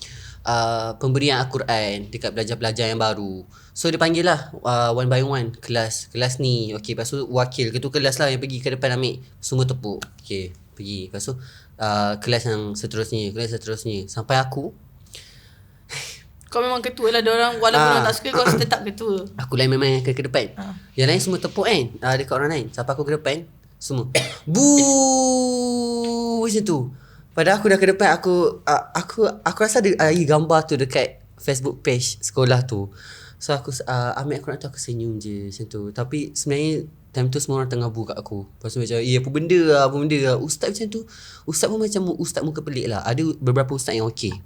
pemberian Al-Quran dekat pelajar-pelajar yang baru. So dia panggil lah one by one kelas ni. Okay, lepas tu wakil ketua kelas lah yang pergi ke depan ambil semua tepuk. Okay, pergi. Lepas tu kelas yang seterusnya sampai aku. Kau memang ketua lah. Diorang walaupun orang tak suka kau tetap ketua. Aku lain memang ke depan. Yang lain semua tepuk kan dekat orang lain. Sampai aku ke depan semua buu macam tu. Padahal aku dah ke depan. Aku rasa ada gambar tu dekat Facebook page sekolah tu. So aku ambil Al-Quran tu, aku senyum je macam tu. Tapi sebenarnya time tu semua orang tengah buka aku. Lepas tu macam apa benda lah. Ustaz macam tu. Ustaz pun macam ustaz muka pelik lah. Ada beberapa ustaz yang okey,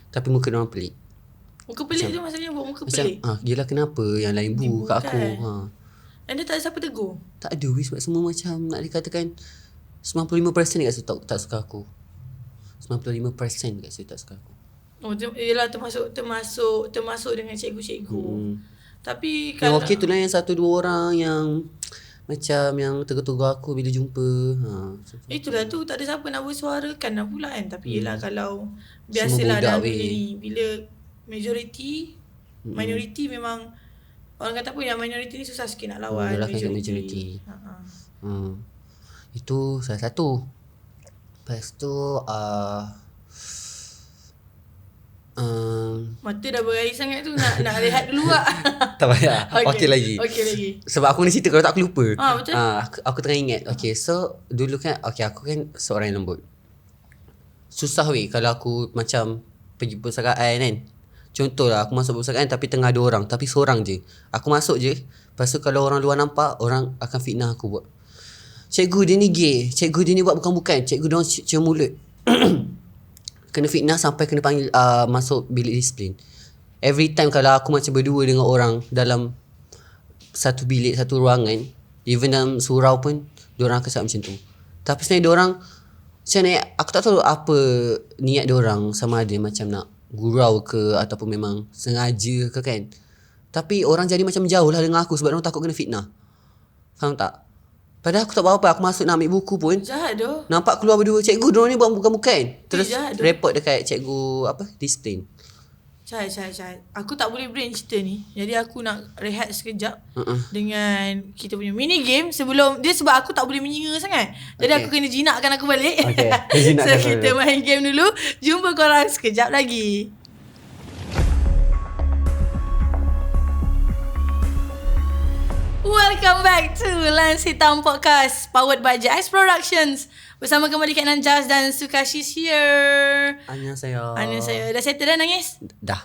tapi muka dia orang pelik. Muka pelik tu maksudnya buat muka pelik. Yelah kenapa yang lain bu kat aku. Dan dia tak ada siapa tegur? Tak ada sebab semua macam nak dikatakan 95% dekat situ tak suka aku. 95% dekat situ tak suka aku. Yelah termasuk dengan cikgu-cikgu. Tapi kalau yang okey tu lah yang 1-2 orang yang macam yang tegur-tegur aku bila jumpa. Itulah tu, tak ada siapa nak bersuarakan lah pula kan. Tapi yelah kalau biasalah dalam dunia ni, bila minority memang orang kata pun yang minority ni susah sikit nak lawan majority. Itu salah satu. Lepas tu mata dah berair sangat tu, nak rehat dulu lah. tak payah. Okey lagi. Sebab aku ni cerita, kalau tak aku lupa. Betul. Aku tengah ingat. Okay, so dulu kan, aku kan seorang yang lembut. Susah weh kalau aku macam pergi perpustakaan kan. Contohlah aku masuk perpustakaan tapi tengah ada orang, tapi seorang je. Aku masuk je. Lepas tu kalau orang luar nampak, orang akan fitnah aku buat. Cikgu dia ni gay, cikgu dia ni buat bukan-bukan, cikgu dia orang cium mulut. Kena fitnah sampai kena panggil masuk bilik disiplin. Every time kalau aku macam berdua dengan orang dalam satu bilik, satu ruangan, even dalam surau pun diorang akan cakap macam tu. Tapi sebenarnya diorang macam ni, aku tak tahu apa niat diorang, sama ada macam nak gurau ke ataupun memang sengaja ke kan. Tapi orang jadi macam jauh lah dengan aku sebab diorang takut kena fitnah. Faham tak? Padahal aku tak buat apa. Aku masuk nak ambil buku pun, jahat tu. nampak keluar berdua, cikgu diorang ni buat bukan-bukan. Terus report dekat cikgu disiplin. Jahat. Aku tak boleh brain cerita ni. Jadi aku nak rehat sekejap dengan kita punya mini game sebelum dia, sebab aku tak boleh menyinga sangat. Jadi aku kena jinakkan aku balik. So kita main game dulu. Jumpa korang sekejap lagi. Welcome back to Lens Hitam Podcast powered by JX Productions. Bersama kembali Kak Nanjas dan Sukashi's here. Annyeonghaseyo. Dah settle dah nangis? Dah.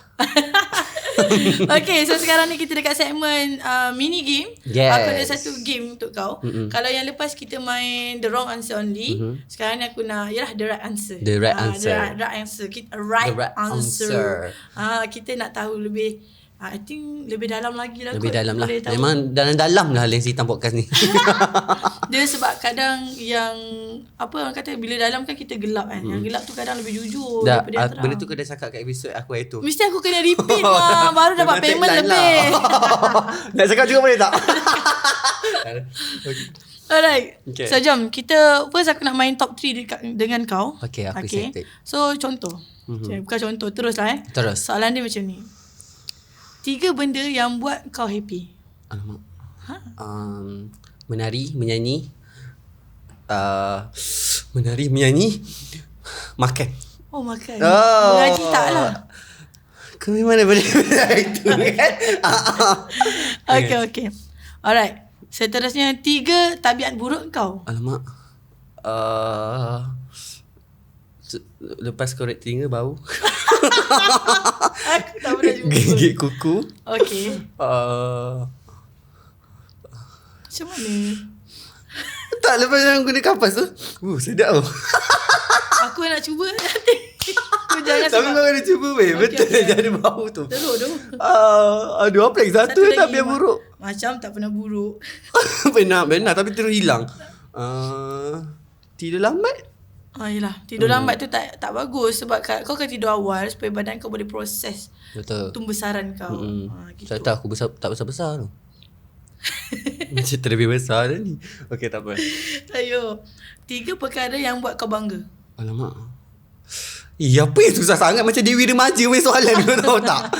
Okay, so sekarang ni kita dekat segmen mini game. Yes. Aku ada satu game untuk kau. Kalau yang lepas kita main the wrong answer only, sekarang ni aku nak the right answer. The right answer. The right answer. Right answer. Kita nak tahu lebih, I think lebih dalam lagi lah. Lebih dalam lah. Memang dalam lah Lens Hitam Podcast ni. Dia sebab kadang yang orang kata bila dalam kan kita gelap kan. Yang gelap tu kadang lebih jujur daripada yang terang. Benda tu kau dah cakap kat episod aku itu. Mesti aku kena repeat lah. Baru dapat payment lebih. Nak cakap juga boleh tak? Alright. So jom kita first aku nak main top 3 dengan kau. Okay, aku excited. So contoh. Bukan contoh, teruslah Terus. Soalan dia macam ni. 3 benda yang buat kau happy. Alamak. Menari, menyanyi. Menari, menyanyi. Makan. Oh, makan. Mengaji tak lah. Kau memang boleh itu kan? Okay. Alright. Seterusnya 3 tabiat buruk kau. Alamak. Lepas korek telinga bau. Aku tak pernah jumpa. Gigit kuku. Okay. Macam mana? Tak, lepas yang guna kapas tu. Sedap tu. Aku nak cuba nanti. Kau jangan tapi kau kena cuba weh. Betul dia ada bau tu. Teruk tu. Aduh, apa lagi? Satu tabiat buruk. Macam tak pernah buruk. Benar tapi terus hilang. Tidur lambat. Yelah, tidur lambat tu tak bagus sebab kau kena tidur awal supaya badan kau boleh proses. Betul. Pembesaran kau. Gitu. Saya tahu aku tak besar-besar tu. Macam terlebih besar dah ni. Okay, tak apa. Ayo. 3 perkara yang buat kau bangga. Alamak. Apa yang susah sangat, macam Dewi Remaja weh soalan kau tahu tak?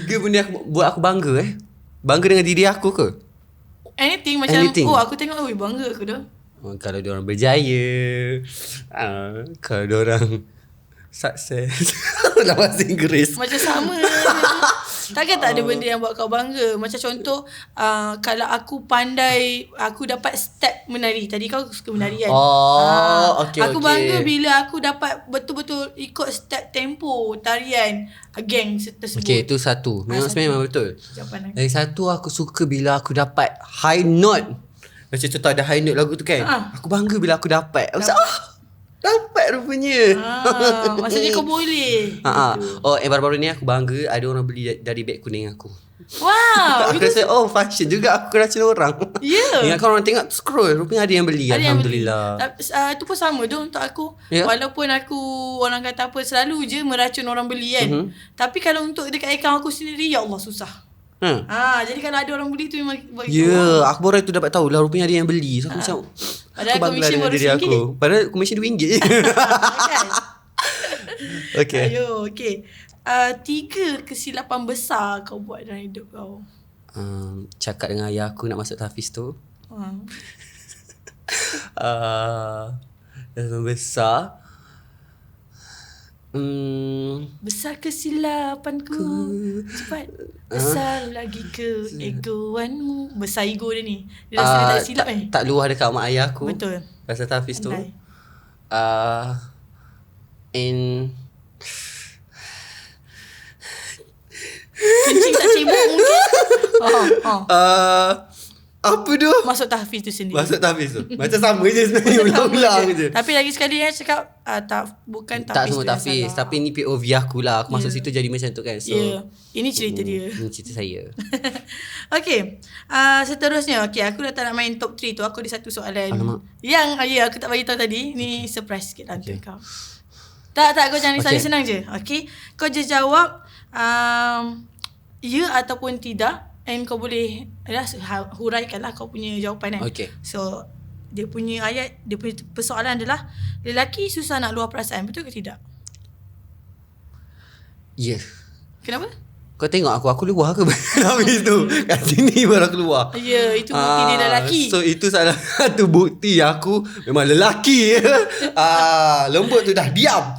3 benda yang buat aku bangga Bangga dengan diri aku ke? Anything macam aku tengok bangga aku dah. Kalau diorang berjaya, kalau diorang sukses. Dalam bahasa Inggeris macam sama. Takkan tak ada benda yang buat kau bangga. Macam contoh, kalau aku pandai, aku dapat step menari. Tadi kau suka menari kan? Aku bangga bila aku dapat betul-betul ikut step tempo tarian geng tersebut. Okay, itu satu. Memang betul. Jawapan Lagi satu, aku suka bila aku dapat high note. Macam contoh ada high note lagu tu kan. Aku bangga bila aku dapat. Aku rasa dapat rupanya. Maksudnya kau boleh. Baru-baru ni aku bangga ada orang beli dari beg kuning aku. Wow. Aku rasa fashion juga aku rasa orang. Ingat orang tengok scroll rupanya ada yang beli. Alhamdulillah. Itu pun sama tu untuk aku. Walaupun aku orang kata apa selalu je meracun orang beli kan. Tapi kalau untuk dekat akaun aku sendiri, ya Allah susah. Jadi kalau ada orang beli tu memang aku baru itu dapat tahu lah rupanya ada yang beli. So aku macam padahal komisen baru RM1. Padahal komisen RM2 je. Okay. Ayo, okay. 3 kesilapan besar kau buat dalam hidup kau? Cakap dengan ayah aku nak masuk tahfiz tu. Yang besar. Besar kesilapanku. Cepat. Besar lagi keegoanmu. Besar ego dia ni. Dia rasa dia tak silap tak luah dekat mak ayah aku. Betul. Pasal tahfiz tu. Kencing tak cebok mungkin. Apa tu? Masuk tahfiz tu sendiri. Masuk tahfiz tu. Macam sama je sebenarnya. Ulang-ulang je. Tapi lagi sekali cakap bukan tahfiz. Tak semua tahfiz. Tapi ni POV aku lah. Aku masuk situ jadi macam tu kan. So, ini cerita dia. Ini cerita saya. Okay. Seterusnya. Okay, aku dah tak nak main top 3 tu. Aku ada satu soalan. Alamak. Yang aku tak bagi tahu tadi. Ni surprise sikit lah untuk kau. Tak, kau jangan risau. Senang je. Okay. Kau je jawab ya ataupun tidak. And kau boleh huraikan lah kau punya jawapan kan. Okay. So dia punya ayat, dia punya persoalan adalah lelaki susah nak luah perasaan. Betul ke tidak? Ya. Yeah. Kenapa? Kau tengok aku luar ke habis tu. Kat sini baru aku luar. Ya, itu bukti dia lelaki. So itu salah satu bukti aku memang lelaki. Lembut tu dah diam.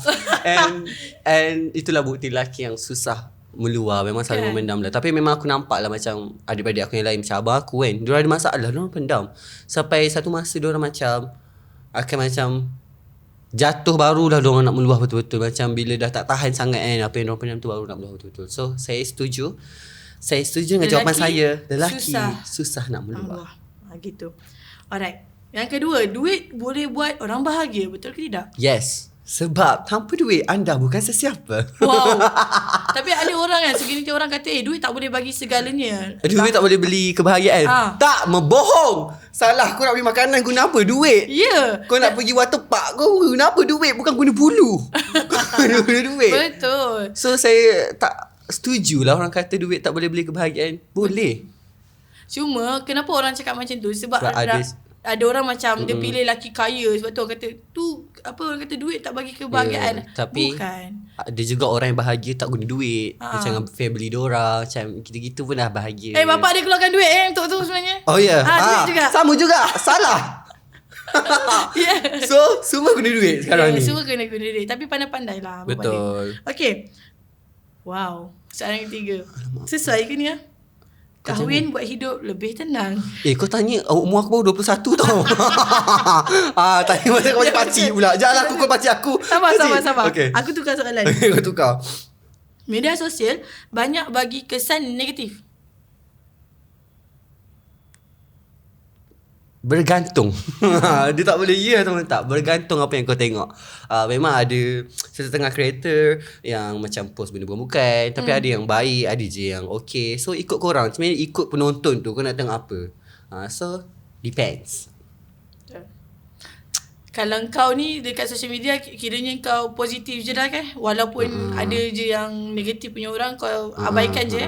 And itulah bukti lelaki yang susah meluar. Memang selalu memendam lah. Tapi memang aku nampak lah macam adik-adik aku yang lain, macam abang aku kan, diorang ada masalah, diorang pendam. Sampai satu masa diorang macam akan macam jatuh, barulah diorang nak meluah betul-betul. Macam bila dah tak tahan sangat kan, apa yang diorang pendam tu baru nak meluah betul-betul. So saya setuju dengan jawapan saya. Lelaki susah nak meluah. Gitu. Alright. Yang kedua, duit boleh buat orang bahagia. Betul ke tidak? Yes. Sebab tanpa duit anda bukan sesiapa. Wow. Tapi ada orang kan, segelintir orang kata duit tak boleh bagi segalanya. Duit tak boleh beli kebahagiaan. Tak, membohong. Salah, kau nak beli makanan guna apa? Duit. Ya. Yeah. Kau nak pergi water park, kau guna apa? Duit. Bukan guna bulu. Guna duit. Betul. So saya tak setuju lah orang kata duit tak boleh beli kebahagiaan. Boleh. Cuma kenapa orang cakap macam tu? Sebab ada orang macam dia pilih lelaki kaya. Sebab tu orang kata orang kata duit tak bagi kebahagiaan. Tapi bukan. Ada juga orang yang bahagia tak guna duit. Macam dengan family diorang. Macam gitu-gitu pun dah bahagia. Bapak dia keluarkan duit untuk tu sebenarnya. Oh ya. Duit juga. Sama juga. Salah. So semua guna duit sekarang ni. Semua kena guna duit. Tapi pandai-pandai lah. Betul. Okay. Wow. Soalan ketiga. Sesuai ke ni ya? Kahwin buat hidup lebih tenang. Kau tanya umur aku baru 21 tau. Tanya masa kau macam pakcik pula. Janganlah kau pakcik aku. Sabar. Okay. Aku tukar soalan. Kau tukar. Media sosial banyak bagi kesan negatif. Bergantung. Dia tak boleh ya atau tak. Bergantung apa yang kau tengok. Memang ada setengah kreator yang macam post benda bukan. Tapi ada yang baik, ada je yang okay. So ikut korang. Sebenarnya ikut penonton tu kau nak tengok apa. So depends. Kalau kau ni dekat social media kiranya kau positif je dah kan. Walaupun ada je yang negatif punya orang, kau abaikan je.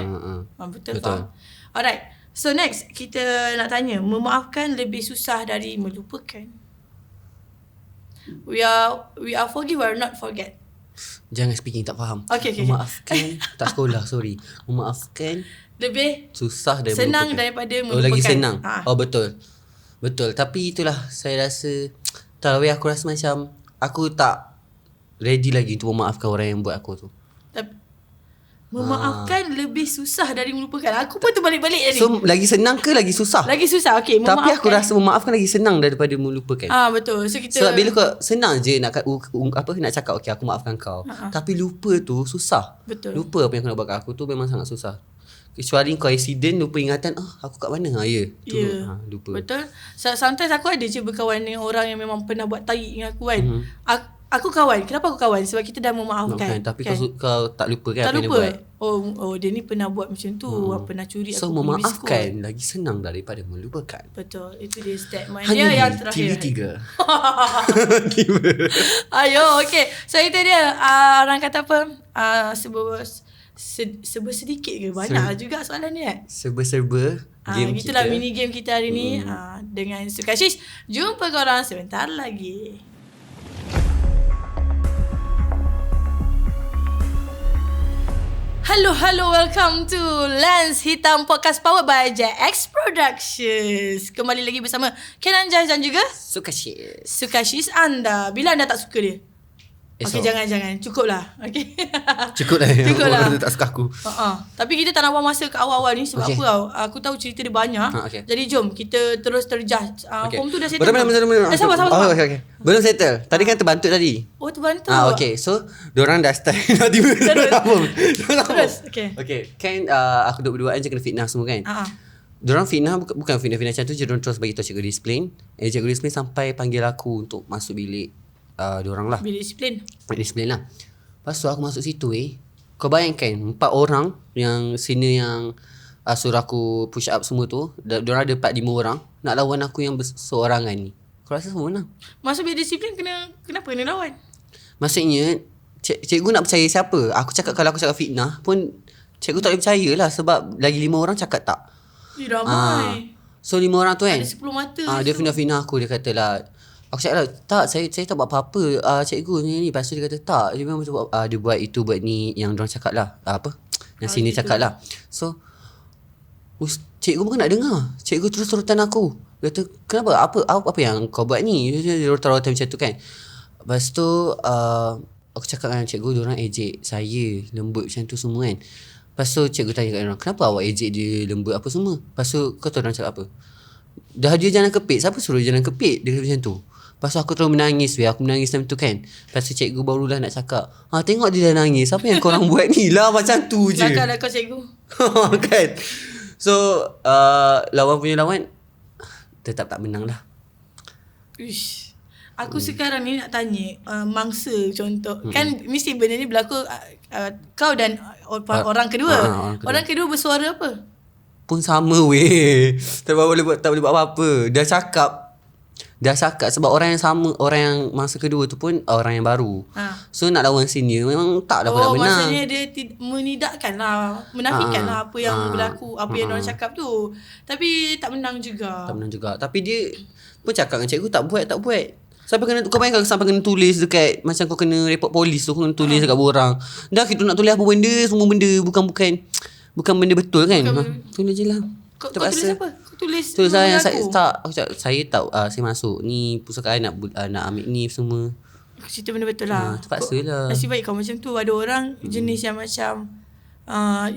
Betul. Faham. Alright. So next, kita nak tanya, memaafkan lebih susah dari melupakan. We are forgive or not forget. Jangan speaking, tak faham. Okay. Memaafkan, tak sekolah, sorry. Memaafkan lebih susah dari senang melupakan. daripada melupakan. Lagi senang. Betul. Tapi itulah, saya rasa, aku rasa macam aku tak ready lagi untuk memaafkan orang yang buat aku tu. Memaafkan lebih susah dari melupakan. Aku pun terbalik-balik tadi. So lagi senang ke lagi susah? Lagi susah. Okay, memaafkan. Tapi aku rasa memaafkan lagi senang daripada melupakan. Betul. So kita sebab bila kau senang je nak nak cakap okay aku maafkan kau. Tapi lupa tu susah. Betul. Lupa apa yang kau nak buat kat aku tu memang sangat susah. Kecuali kau accident, lupa ingatan, aku kat mana? Lupa. Betul. Sometimes aku ada je berkawan dengan orang yang memang pernah buat tarik dengan aku kan. Aku kawan. Kenapa aku kawan? Sebab kita dah memaafkan. Tapi kan? Kau tak lupa kan tak apa lupa. yang dia buat? Dia ni pernah buat macam tu. Pernah curi so, aku. So memaafkan lagi senang daripada melupakan. Betul. Itu dia statement hanya dia yang terakhir. TV3. Ayo, okay. So itu dia. Orang kata apa? Serba sedikit ke? Banyak juga soalan ni kan? Serba-serba game gitulah kita. Mini game kita hari ni. Dengan Sukashish. Jumpa korang sebentar lagi. Hello, welcome to Lens Hitam Podcast powered by JX Productions. Kembali lagi bersama Kenan Jazz dan juga Sukashis anda. Bila anda tak suka dia? Okey, jangan. Cukup lah. Okey. Cukup lah. Orang tu tak suka aku. Tapi kita tak nak buang masa ke awal-awal ni sebab apa tau? Aku tahu cerita dia banyak. Jadi jom kita terus terjudge. Form tu dah settle. Betul. Sabar. Okay. Belum settle. Tadi kan terbantuk tadi. Oh, terbantuk. Okay. So, diorang dah start. Terus. Okay. Kan aku duduk-duaan je kena fitnah semua kan. Diorang fitnah bukan fitnah macam tu je. Diorang terus bagi tahu cikgu disiplin. Cikgu disiplin sampai panggil aku untuk masuk bilik diorang lah. Bilik disiplin lah. Lepas tu aku masuk situ kau bayangkan 4 orang yang senior yang suruh aku push up semua tu. Diorang ada 4-5 orang nak lawan aku yang seorangan ni. Kau rasa semua menang? Masuk bilik disiplin kenapa kena lawan? Maksudnya cikgu nak percaya siapa? Aku cakap kalau aku cakap fitnah pun cikgu tak boleh percaya lah sebab lagi 5 orang cakap tak. Ramai. So 5 orang tu kan ada 10 mata. Dia fitnah aku. Dia kata lah, aku cakap lah, tak, saya tak buat apa-apa. Cikgu ni. Lepas tu dia kata tak, dia memang dia buat itu, buat ni. Yang diorang cakap lah. Yang sini gitu cakap lah. So cikgu bukan nak dengar. Cikgu terus rotan aku. Dia kata, kenapa? Apa yang kau buat ni? Dia rotan macam tu kan. Lepas tu aku cakap dengan cikgu, diorang ejek saya lembut macam tu semua kan. Lepas tu cikgu tanya kat diorang, kenapa awak ejek dia lembut apa semua? Lepas tu kau tahu diorang cakap apa? Dah dia jalan kepit. Siapa suruh jalan kepit? Dia kata macam tu. Lepas tu aku terus menangis. Aku menangis time tu kan. Lepas tu cikgu barulah nak cakap, tengok dia dah nangis. Apa yang korang buat ni lah? Macam tu je. Belakang kau cikgu. Kan. So lawan tetap tak menang lah. Ish. Aku sekarang ni nak tanya mangsa contoh. Kan mesti benda ni berlaku kau dan orang kedua. Orang kedua bersuara apa? Pun sama weh. Tak boleh buat apa-apa. Dah cakap sebab orang yang sama, orang yang masa kedua tu pun orang yang baru. So nak lawan senior memang tak dapat nak menang. Maksudnya dia menidakkan lah, menafikan lah apa yang berlaku, apa yang orang cakap tu. Tapi tak menang juga. Tapi dia pun cakap dengan cikgu tak buat. Sampai kau bayangkan sampai kena tulis dekat, macam kau kena report polis tu, kau kena tulis dekat borang. Dah kita nak tulis apa benda, semua benda bukan benda betul kan. Tulis je lah. Kau tulis apa? Kau tulis lah yang saya tahu saya masuk ni pusakaan nak ambil ni semua. Cerita benda betul lah. Terpaksa lah. Nasib baik kau macam tu. Ada orang jenis yang macam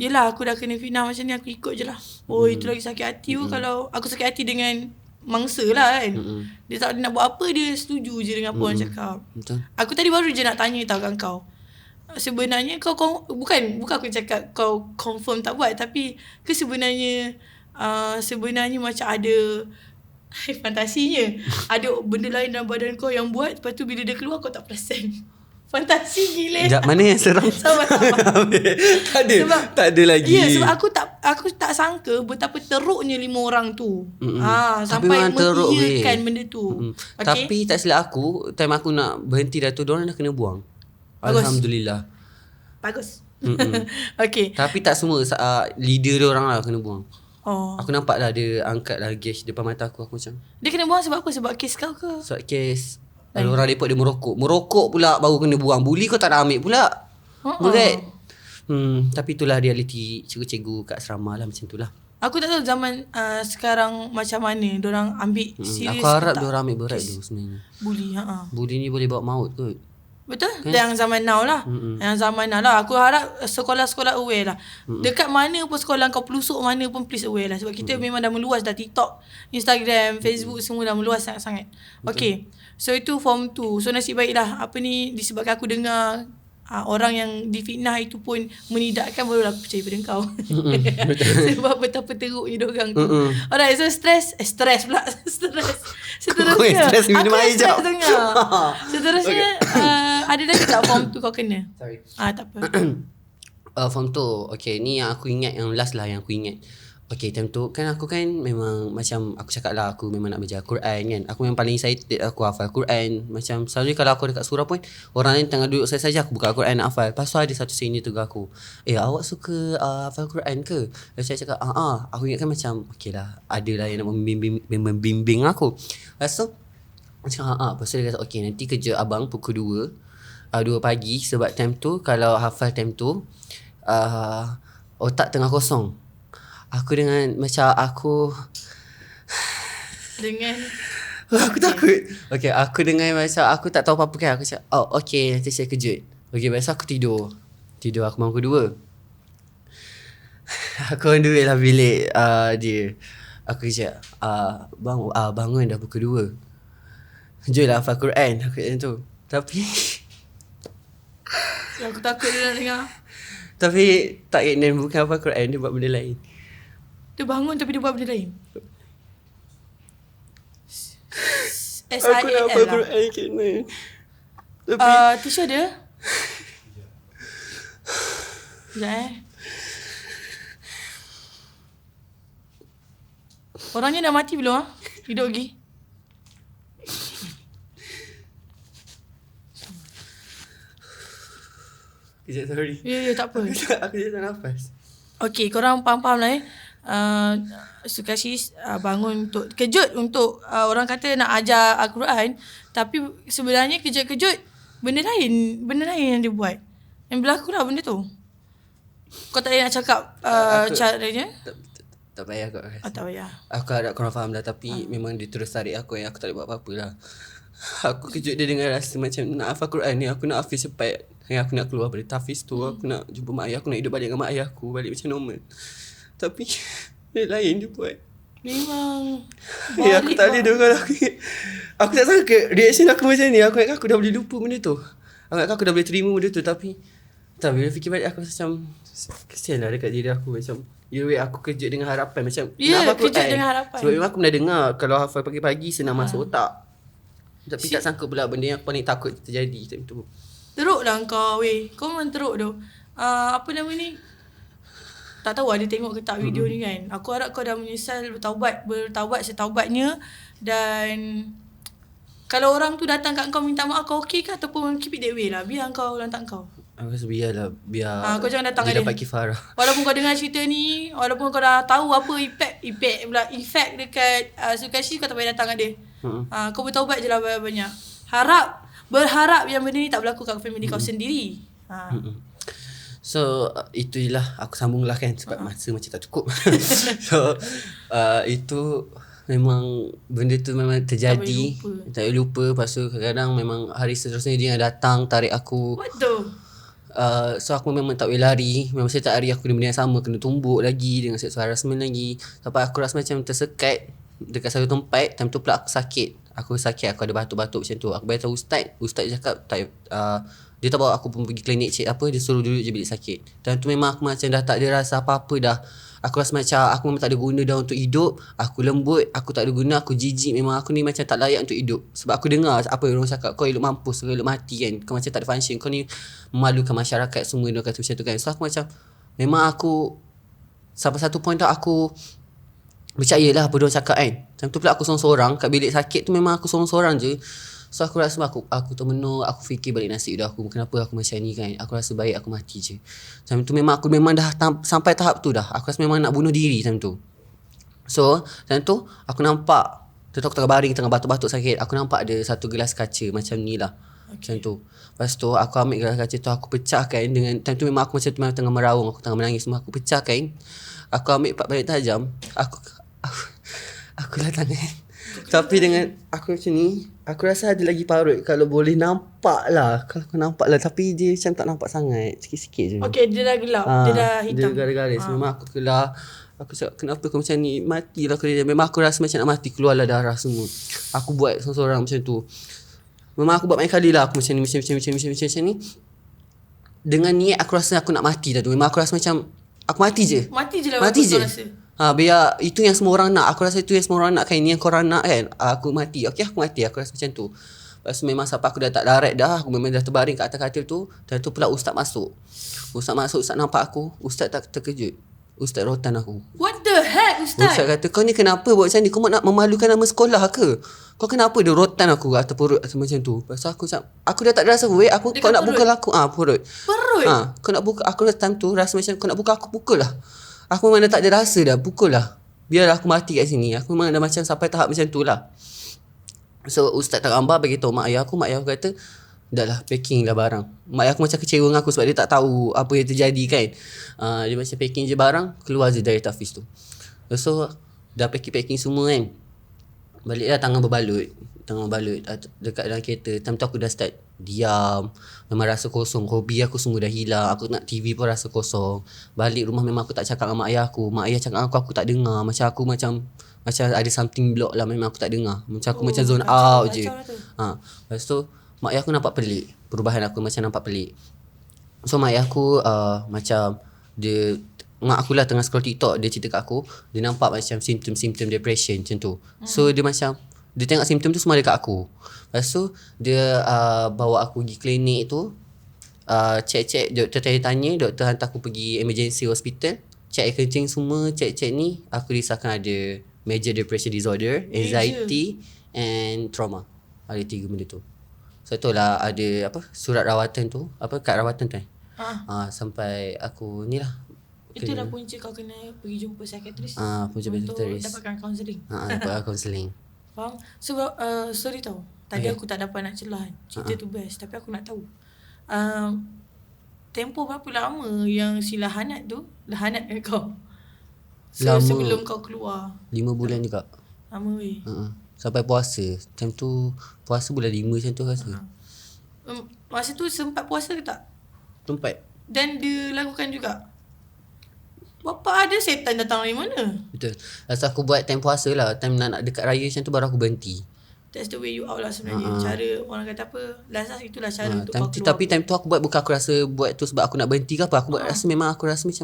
yelah aku dah kena fitnah macam ni, aku ikut je lah. Itu lagi sakit hati kalau aku sakit hati dengan mangsa lah kan. Dia tak nak buat apa, dia setuju je dengan apa orang cakap. Betul. Aku tadi baru je nak tanya tau kat kau. Sebenarnya kau bukan aku cakap kau confirm tak buat, tapi ke sebenarnya macam ada fantasinya. Ada benda lain dalam badan kau yang buat, lepas tu bila dia keluar kau tak perasan. Fantasi gila. Sekejap, mana yang seram? Sabar. Tak ada lagi. Ya, sebab aku tak sangka betapa teruknya 5 orang tu. Sampai mengiyakan benda tu. Okay. Tapi tak silap aku, time aku nak berhenti dah tu, diorang dah kena buang. Bagus. Alhamdulillah. Bagus. Okay. Tapi tak semua leader diorang lah kena buang. Oh. Aku nampak lah dia angkat lah gauge depan mata aku macam. Dia kena buang sebab apa? Sebab kes kau ke? Sebab kes orang report dia merokok pula baru kena buang. Bully kau tak nak ambil pula. Buat. Tapi itulah realiti cikgu-cikgu kat asrama lah, macam tu lah. Aku tak tahu zaman sekarang macam mana diorang ambil serius. Aku harap diorang ambil berat dulu sebenarnya. Bully ni boleh bawa maut kot. Betul? Yang zaman now lah. Yang zaman now lah. Aku harap sekolah-sekolah aware lah. Dekat mana pun sekolah kau, pelusuk mana pun, please aware lah. Sebab kita memang dah meluas dah. TikTok, Instagram, Facebook semua dah meluas sangat-sangat. Okay. So itu form 2. So nasib baik lah. Apa ni, disebabkan aku dengar orang yang difitnah itu pun menidakkan, barulah aku percaya pada kau. Sebab betapa teruknya diorang tu. Alright, so stress pula. Seterusnya minum air jap. Seterusnya ada lagi tak form tu kau kena? Sorry. Tak apa. Form tu, okay, ni yang aku ingat, yang last lah yang aku ingat. Okay, time tu kan aku kan memang macam aku cakap lah, aku memang nak belajar Quran kan. Aku memang paling excited aku hafal Quran. Macam selalu kalau aku dekat surau pun, orang lain tengah duduk saja aku buka Quran nak hafal. Lepas tu ada satu senior tegur aku, awak suka hafal Quran ke? Lepas saya cakap, aku ingatkan macam okay lah, ada lah yang nak membimbing aku. Lepas tu aku cakap, lepas tu dia kata, okay, nanti kerja abang pukul 2 pagi. Sebab time tu kalau hafal time tu otak tengah kosong. Aku dengan macam aku Dengan aku takut. Okay, aku dengan macam aku tak tahu apa-apa kan. Aku cakap, oh okay, nanti saya kejut. Okay, biasa aku tidur. Aku bangun kedua. Aku bangun dulu lah bilik dia. Aku cakap, bangun dah pukul 2. Jom lah hafal Quran. Aku cakap macam tu. Tapi aku takut dia nak dengar. Tapi tak kena, bukan hafal Quran. Dia buat benda lain. Dia bangun tapi dia buat benda lain. Aku nak hafal SIAL Quran kena. Tapi lah. Tisha ada? Sekejap Orangnya dah mati belum? Hidup lagi? kejap, sorry. Ya, tak apa. Aku je tak nafas. Okay, korang faham-faham lah Sukasi bangun untuk kejut untuk orang kata nak ajar Al-Quran, tapi sebenarnya kejut-kejut benda lain yang dia buat. Yang berlaku lah benda tu. Kau tak payah nak cakap caranya? Tak payah kot. Tak payah. Aku harap korang faham lah. Tapi memang dia terus tarik aku yang aku tak boleh buat apa-apa lah. Aku kejut dia dengan rasa macam nak hafal Quran ni. Aku nak hafiz cepat. Yang aku nak keluar dari tahfiz tu. Aku nak jumpa mak ayah. Aku nak hidup balik dengan mak ayah aku. Balik macam normal. Tapi dia lain dia buat. Memang Aku tak boleh dengar aku. Aku tak sangka reaction aku macam ni. Aku ingat aku dah boleh lupa benda tu. Aku ingat aku dah boleh terima benda tu. Tapi bila fikir balik aku macam kesian lah dekat diri aku. Macam aku kejut dengan harapan. Macam nak kejut dengan harapan. Sebab memang aku pernah dengar kalau hafal pagi-pagi senang masuk otak. Tapi tak sangka pula benda yang aku paling takut terjadi macam tu. Teruk lah kau weh. Kau memang teruk tu. Apa nama ni? Tak tahu ada tengok ke tak video ni kan. Aku harap kau dah menyesal, bertaubat setaubatnya. Dan kalau orang tu datang kat kau minta maaf, kau okey ke ataupun keep it that way lah. Biar kau lantak kau. Aku rasa biarlah. Kau jangan datang dia dia. dapat kifarah. Walaupun kau dengar cerita ni, walaupun kau dah tahu apa efek dekat Sukashi, kau tak payah datang kat dia. Kau bertaubat je lah banyak-banyak. Berharap yang benda ni tak berlaku kat family kau sendiri. So itu je lah. Aku sambung lah kan. Sebab masa macam tak cukup. So itu memang benda tu memang terjadi. Tak boleh lupa. Lepas tu kadang-kadang memang hari seterusnya dia datang tarik aku. What tu? So aku memang tak boleh lari. Memang setiap hari aku benda yang sama. Kena tumbuk lagi dengan sexual harassment lagi. Sampai aku rasa macam tersekat dekat satu tempat. Time tu pula aku sakit. Aku ada batuk-batuk macam tu. Aku beritahu Ustaz cakap dia tak bawa aku pun pergi klinik dia suruh duduk je bilik sakit. Dan tu memang aku macam dah tak ada rasa apa-apa dah. Aku rasa macam aku memang tak ada guna dah untuk hidup. Aku lembut, aku tak ada guna, aku jijik. Memang aku ni macam tak layak untuk hidup. Sebab aku dengar apa orang cakap, kau elok mampus, kau elok mati kan. Kau macam tak ada function, kau ni memalukan masyarakat semua. Dia kata macam tu kan. So aku macam memang aku sampai satu point tu aku percayalah apa dia cakap kan. Time tu pula aku seorang-seorang kat bilik sakit tu, memang aku seorang-seorang je. So aku rasa aku termenung, aku fikir balik nasib dah aku. Kenapa aku macam ni kan. Aku rasa baik aku mati je. Time tu memang aku dah sampai tahap tu dah. Aku rasa memang nak bunuh diri time tu. So time tu aku nampak, aku tengah baring, tengah batuk-batuk sakit. Aku nampak ada satu gelas kaca macam ni lah. Macam tu. Lepas tu aku ambil gelas kaca tu, aku pecahkan dengan, time tu memang aku macam tu memang tengah meraung, aku tengah menangis semua. Aku pecahkan. Aku ambil 4 balik tajam. Aku lah tangan. Tapi dengan aku macam ni, aku rasa ada lagi parut. Kalau boleh nampak lah. Kalau aku nampak lah. Tapi dia macam tak nampak sangat. Sikit-sikit je. Okay, dia dah gelap. Dia dah hitam. Dia garis-garis. Memang aku kelah. Aku cakap, kenapa kau macam ni? Matilah kau. Memang aku rasa macam nak mati. Keluarlah darah semua. Aku buat seorang-seorang macam tu. Memang aku buat banyak kali lah. Aku macam ni. Dengan niat aku rasa aku nak mati dah tu. Memang aku rasa macam aku mati je. Mati je lah. Mati je. Rasa. Biar itu yang semua orang nak. Aku rasa itu yang semua orang nak kan. Ini yang korang nak kan. Aku mati. Okay, aku mati. Aku rasa macam tu. Lepas tu memang sampai aku dah tak larat dah. Aku memang dah terbaring kat atas katil tu. Dan tu pula Ustaz masuk. Ustaz nampak aku. Ustaz tak terkejut. Ustaz rotan aku. What the heck, Ustaz? Ustaz kata, kau ni kenapa buat macam ni? Kau nak memalukan nama sekolah ke? Kau kenapa dia rotan aku atas perut atau macam tu? Lepas tu aku dah tak ada rasa. Kau nak pukul aku. Perut. Kau nak buka. Aku time tu rasa macam kau nak buka aku, pukul lah. Aku memang dah tak ada rasa dah. Pukul lah. Biarlah aku mati kat sini. Aku memang dah macam sampai tahap macam tu lah. So Ustaz tak gambar beritahu mak ayah aku. Mak ayah aku kata, dah lah packing lah barang. Mak ayah aku macam kecewa dengan aku sebab dia tak tahu apa yang terjadi kan. Dia macam packing je barang, keluar je dari Tafiz tu. So dah packing semua kan. Baliklah tangan berbalut dekat dalam kereta. Time tu aku dah start diam, memang rasa kosong. Hobi aku semua dah hilang. Aku nak TV pun rasa kosong. Balik rumah memang aku tak cakap dengan mak ayah aku. Mak ayah cakap dengan aku tak dengar. Macam ada something block lah. Memang aku tak dengar. Macam aku macam zone out je. Lepas tu mak ayah aku nampak pelik. Perubahan aku macam nampak pelik. So mak ayah aku macam dia mak aku lah tengah scroll TikTok. Dia cerita kat aku, dia nampak macam simptom-simptom depression macam tu. So dia macam dia tengok simptom tu semua dekat aku. Lepas tu dia bawa aku pergi klinik tu, check doktor tanya, doktor hantar aku pergi emergency hospital, check air kencing semua, check ni aku disahkan ada major depression disorder, anxiety and trauma. Ada 3 benda tu. So itulah ada surat rawatan tu, kad rawatan tu sampai aku ni lah. Itu dah punca kau kena pergi jumpa psikiatris. Punca psikiatris. Untuk dapatkan kaunseling. Dapat kaunseling. Faham? Sebab sorry tau. Tadi aku tak dapat nak celah. Cerita tu best. Tapi aku nak tahu. Tempoh berapa lama yang si lahanat dengan kau? Lama. Sebelum kau keluar. 5 bulan juga. Lama weh. Sampai puasa. Time tu puasa bulan 5 macam tu rasa. Masa tu sempat puasa ke tak? Tempat. Dan dia lakukan juga. Bapa ada setan datang dari mana? Betul. Rasa aku buat time puasa lah. Time nak dekat raya macam tu baru aku berhenti. That's the way you out lah sebenarnya. Cara orang kata apa, last itulah cara untuk kau keluar. Tapi time tu aku buat bukan aku rasa buat tu sebab aku nak berhenti ke apa. Aku buat rasa memang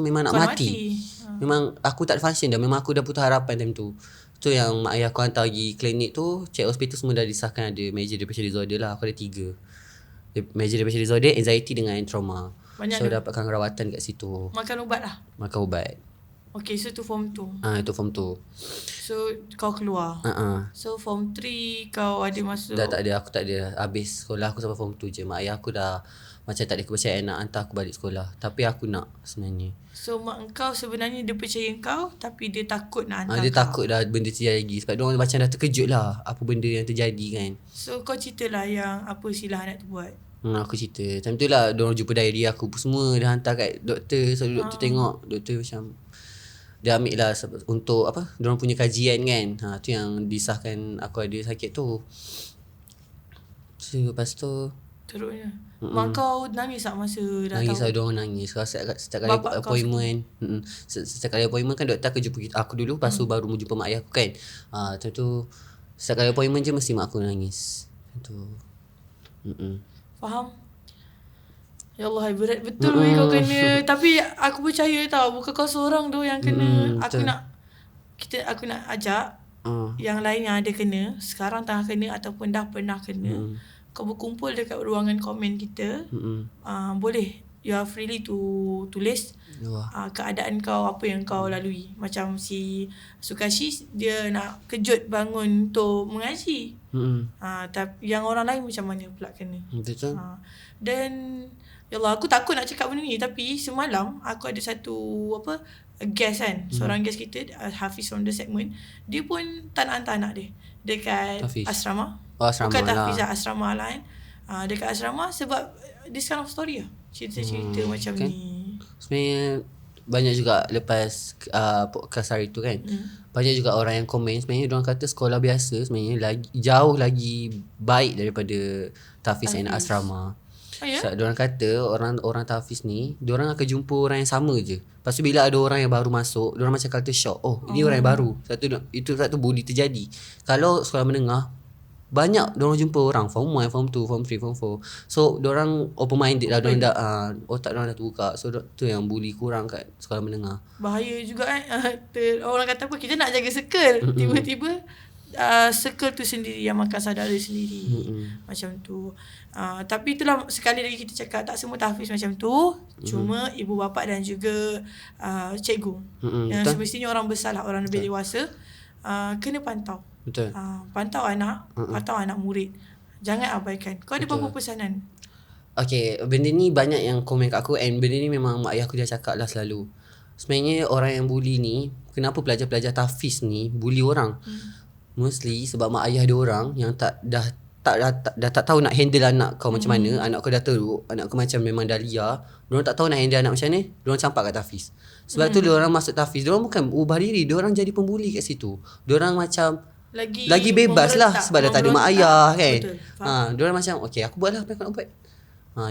memang nak mati. Memang aku tak function dah. Memang aku dah putus harapan time tu. Tu yang mak ayah aku hantar pergi klinik tu, check hospital semua dah disahkan ada major depression disorder lah. Aku ada 3. Major depression disorder, anxiety dengan trauma. Banyak so dapatkan rawatan kat situ. Makan ubat lah. Makan ubat. Okay, so tu form 2. Itu form 2. So kau keluar. So form 3 kau ada masuk. Dah tak ada, aku tak ada. Habis sekolah aku sampai form 2 je. Mak ayah aku dah macam tak ada kepercayaan nak hantar aku balik sekolah. Tapi aku nak sebenarnya. So mak kau sebenarnya dia percaya kau, tapi dia takut nak hantar dia takut dah benda terjadi lagi. Sebab diorang macam dah terkejut lah apa benda yang terjadi kan. So kau ceritalah yang apa si lahanat tu buat. Aku cerita. Time tu lah diorang jumpa diary aku semua dah hantar kat doktor. So doktor tengok. Doktor macam dia ambil lah untuk diorang punya kajian kan. Tu yang disahkan aku ada sakit tu. So lepas tu teruknya. Mak kau nangis tak masa dah nangis tahu? Nangis lah, diorang nangis. Setiap kali appointment setiap kali appointment kan doktor akan jumpa aku dulu. Lepas tu baru jumpa mak ayah aku kan. Time tu setiap kali appointment je mesti mak aku nangis. Tu faham? Ya Allah, berat betul kau kena. Tapi aku percaya tau, bukan kau seorang tu yang kena. Aku nak ajak yang lain yang ada kena, sekarang tengah kena ataupun dah pernah kena. Kau berkumpul dekat ruangan komen kita. Boleh, you are freely to tulis keadaan kau, apa yang kau lalui. Macam si Sukashi, dia nak kejut bangun untuk mengaji. Tapi yang orang lain macam mana pula kena. Betul. Dan ya Allah, aku takut nak cakap benda ni, tapi semalam aku ada satu guest kan, seorang guest kita, Hafiz from the segment. Dia pun tak nak hantar anak dia dekat Hafiz. Asrama. Asrama bukan lah. Hafiz, asrama lah kan. Dekat asrama sebab this kind of story lah. Cerita-cerita macam kan? ni. Sebenarnya banyak juga lepas podcast hari tu kan. Banyak juga orang yang komen sebenarnya diorang kata sekolah biasa sebenarnya jauh lagi baik daripada Tafiz and asrama. So, diorang kata orang Tafiz ni diorang akan jumpa orang yang sama je. Lepas tu bila ada orang yang baru masuk, diorang macam culture shock. Ini orang yang baru. Satu bully terjadi. Kalau sekolah menengah, banyak diorang jumpa orang form 1, form 2, form 3, form 4. So diorang open minded lah. Diorang dah otak diorang dah terbuka. So tu yang bully kurang kat sekolah menengah. Bahaya juga orang kata apa, kita nak jaga circle. Tiba-tiba circle tu sendiri yang makan saudara sendiri. Macam tu. Tapi itulah, sekali lagi kita cakap, tak semua tahfiz macam tu. Cuma ibu bapa dan juga cikgu yang semestinya orang besar lah, orang lebih dewasa, kena pantau. Betul. Pantau anak, pantau anak murid. Jangan abaikan. Kau ada berapa pesanan? Okay, benda ni banyak yang komen kat aku, and benda ni memang mak ayah aku dah cakap lah selalu. Sebenarnya orang yang bully ni, kenapa pelajar-pelajar tahfiz ni bully orang? Mostly sebab mak ayah dia orang yang dah tak tahu nak handle anak kau macam mana. Anak kau dah teruk, anak kau macam memang dahlia. Diorang tak tahu nak handle anak macam ni, diorang campak kat tahfiz. Sebab tu diorang masuk tahfiz, diorang bukan ubah diri, diorang jadi pembuli kat situ. Diorang macam lagi bebas lah sebab dah tak ada mak ayah kan. Diorang macam okay, aku buat lah apa yang aku nak buat.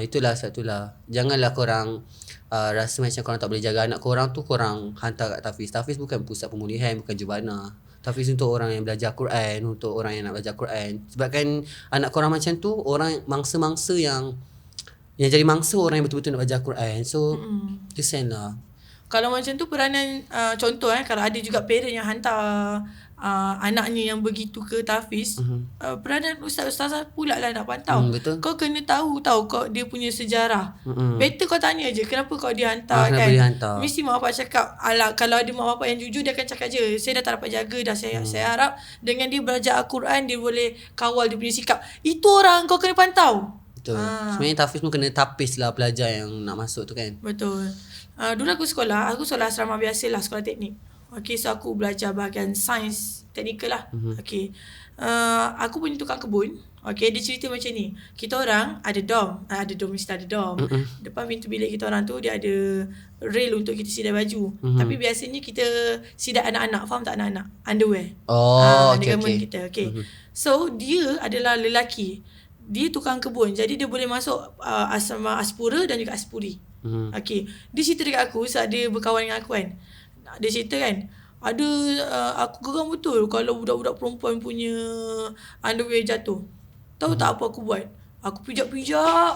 Itulah sebab itulah. Janganlah korang rasa macam korang tak boleh jaga anak korang tu, korang hantar kat tahfiz. Tahfiz bukan pusat pemulihan, bukan jebana. Tahfiz untuk orang yang belajar Quran, untuk orang yang nak belajar Quran. Sebab kan anak korang macam tu, orang mangsa-mangsa yang jadi mangsa orang yang betul-betul nak belajar Quran. So kesian lah. Kalau macam tu peranan contoh kalau ada juga parent yang hantar anaknya yang begitu ke tahfiz, peranan ustaz-ustazah pula lah nak pantau. Betul. Kau kena tahu kau dia punya sejarah. Better kau tanya je kenapa kau dia hantar kan. Dia hantar. Mesti mak bapak cakap, kalau ada mak bapak yang jujur, dia akan cakap je, saya dah tak dapat jaga dah, saya harap dengan dia belajar Al-Quran dia boleh kawal dia punya sikap. Itu orang kau kena pantau. Betul. Sebenarnya tahfiz pun kena tapis lah pelajar yang nak masuk tu kan. Betul. Dulu aku sekolah asrama biasa lah, sekolah teknik. Okay, so aku belajar bahagian sains teknikal lah. Okay. Aku punya tukang kebun. Okay, dia cerita macam ni. Kita orang ada dorm. Mesti ada dorm. Depan pintu bilik kita orang tu, dia ada rail untuk kita sidai baju. Tapi biasanya kita sidai anak-anak. Faham tak anak-anak? Underwear. Undergarment kita. Okay. So, dia adalah lelaki. Dia tukang kebun. Jadi, dia boleh masuk asrama Aspura dan juga Aspuri. Okay. Dia cerita dekat aku saat dia berkawan dengan aku kan. Dia cerita kan, ada aku geram betul kalau budak-budak perempuan punya underwear jatuh. Tahu tak apa aku buat? Aku pijak-pijak,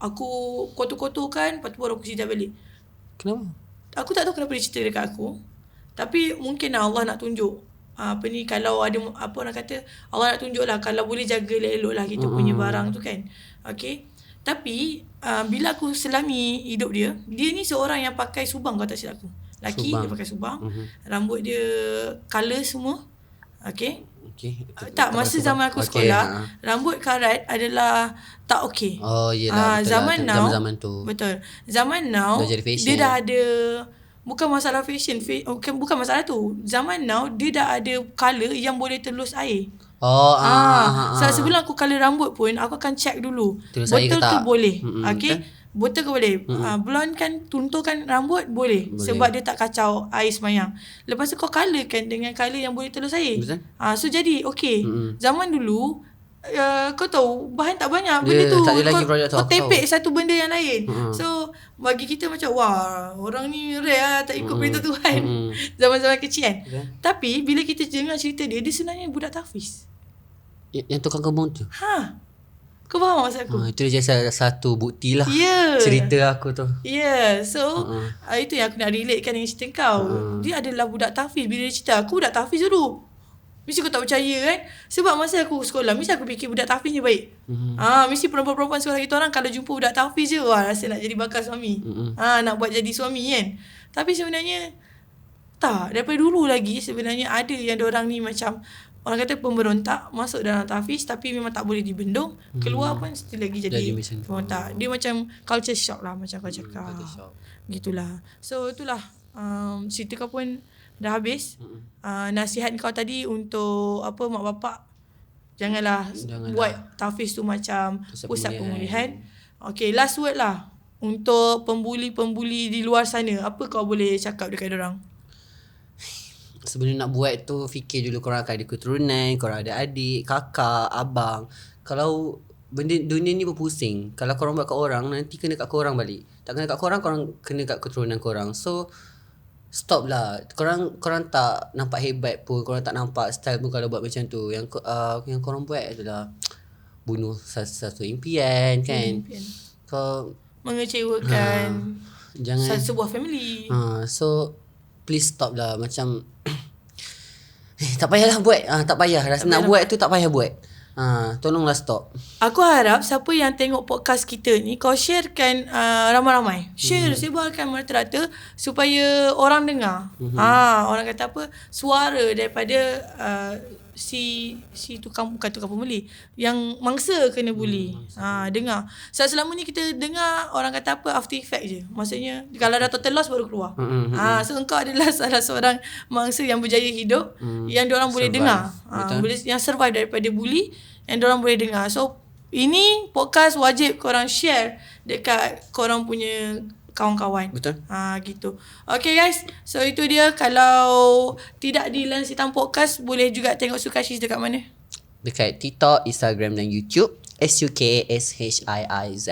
aku kotor-kotorkan, lepas tu baru aku sidai balik. Kenapa? Aku tak tahu kenapa dia cerita dekat aku. Tapi mungkin Allah nak tunjuk. Kalau ada apa orang kata, Allah nak tunjuk lah, kalau boleh jaga elok-elok lah kita punya barang tu kan. Okay. Tapi bila aku selami hidup dia ni seorang yang pakai subang, kau tak silap aku. Laki subang. Dia pakai subang. Rambut dia colour semua. Okay. Tak, masa zaman aku sekolah, rambut karat adalah tak okay. Oh yelah. Zaman lah. now, zaman tu. betul. Zaman now dia dah ada, bukan masalah fashion, bukan masalah tu. Zaman now dia dah ada colour yang boleh telus air. Sebelum aku colour rambut pun aku akan check dulu. Betul tu boleh. Okay. Betul ke boleh? Blonde kan, tunturkan rambut boleh. Sebab dia tak kacau air semayang. Lepas tu kau colourkan dengan colour yang boleh telus air. Betul. So jadi okay. Zaman dulu kau tahu bahan tak banyak, benda tu kau tepek satu benda yang lain. So bagi kita macam wah, orang ni rare lah, tak ikut perintah Tuhan. Zaman-zaman kecil kan. Tapi bila kita dengar cerita dia sebenarnya budak tahfiz. Yang tukang kebun tu. Kau faham maksud aku? Itu dia jadi satu bukti lah. Cerita aku tu. So itu yang aku nak relatekan dengan cerita kau. Dia adalah budak tahfiz. Bila dia cerita, aku budak tahfiz dulu. Mesti kau tak percaya kan. Sebab masa aku sekolah, mesti aku fikir budak tahfiz ni baik. Mesti perempuan-perempuan sekolah kita orang kalau jumpa budak tahfiz je, wah rasa nak jadi bakal suami. Nak buat jadi suami kan. Tapi sebenarnya tak. Daripada dulu lagi sebenarnya ada yang diorang ni macam orang kata pemberontak, masuk dalam tahfiz tapi memang tak boleh dibendung. Keluar pun still lagi jadi pemberontak. Dia macam culture shock lah macam kau cakap. Gitulah. So itulah cerita kau pun dah habis. Nasihat kau tadi untuk mak bapak, janganlah buat tahfiz tu macam pusat pemulihan. Okay, last word lah untuk pembuli-pembuli di luar sana. Apa kau boleh cakap dekat diorang? Sebelum nak buat tu, fikir dulu korang akan ada keturunan, korang ada adik, kakak, abang. Kalau dunia ni berpusing, kalau korang buat kat orang, nanti kena kat korang balik. Tak kena kat korang, korang kena kat keturunan korang. So stop lah. Korang tak nampak hebat pun, korang tak nampak style pun kalau buat macam tu. Yang korang buat adalah bunuh satu impian kan. Kau mengecewakan jangan sebuah family. So please stop lah. Macam tak payahlah buat. Tak payah. Rasa nak buat tu tak payah buat. Tolonglah stop. Aku harap siapa yang tengok podcast kita ni, kau sharekan ramai-ramai. Share, sebarkan merata-rata supaya orang dengar. Orang kata apa, suara daripada si bukan tukang pembuli yang mangsa kena bully. Dengar. Selama ni kita dengar orang kata apa, after effect je. Maksudnya kalau dah total loss baru keluar. So engkau adalah salah seorang mangsa yang berjaya hidup, yang diorang boleh dengar. Boleh yang survive daripada bully. yang diorang boleh dengar. So ini podcast wajib korang share dekat korang punya kawan-kawan. Betul. Gitu. Okay guys, so itu dia. Kalau tidak di Lens Hitam Podcast, boleh juga tengok Sukashiz dekat mana? Dekat TikTok, Instagram dan YouTube. SUKSHIIZ.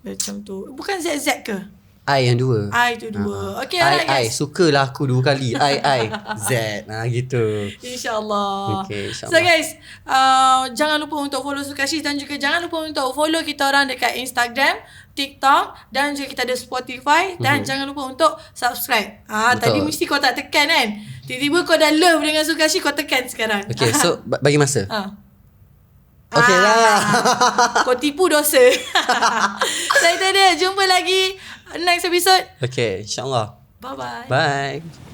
Macam tu. Bukan ZZ ke? I yang dua. I tu dua. Okay, alright guys. Sukalah aku 2 kali. I. Z. Gitu. InsyaAllah. Okay, insyaAllah. So guys, jangan lupa untuk follow Sukashiz dan juga jangan lupa untuk follow kita orang dekat Instagram, TikTok dan juga kita ada Spotify dan jangan lupa untuk subscribe. Tadi mesti kau tak tekan kan? Tiba-tiba kau dah love dengan Sukashiz, kau tekan sekarang. Okay, so bagi masa. Okay lah. Kau tipu dosa. So itu dia. Jumpa lagi next episode. Okay, insyaAllah. Bye-bye. Bye.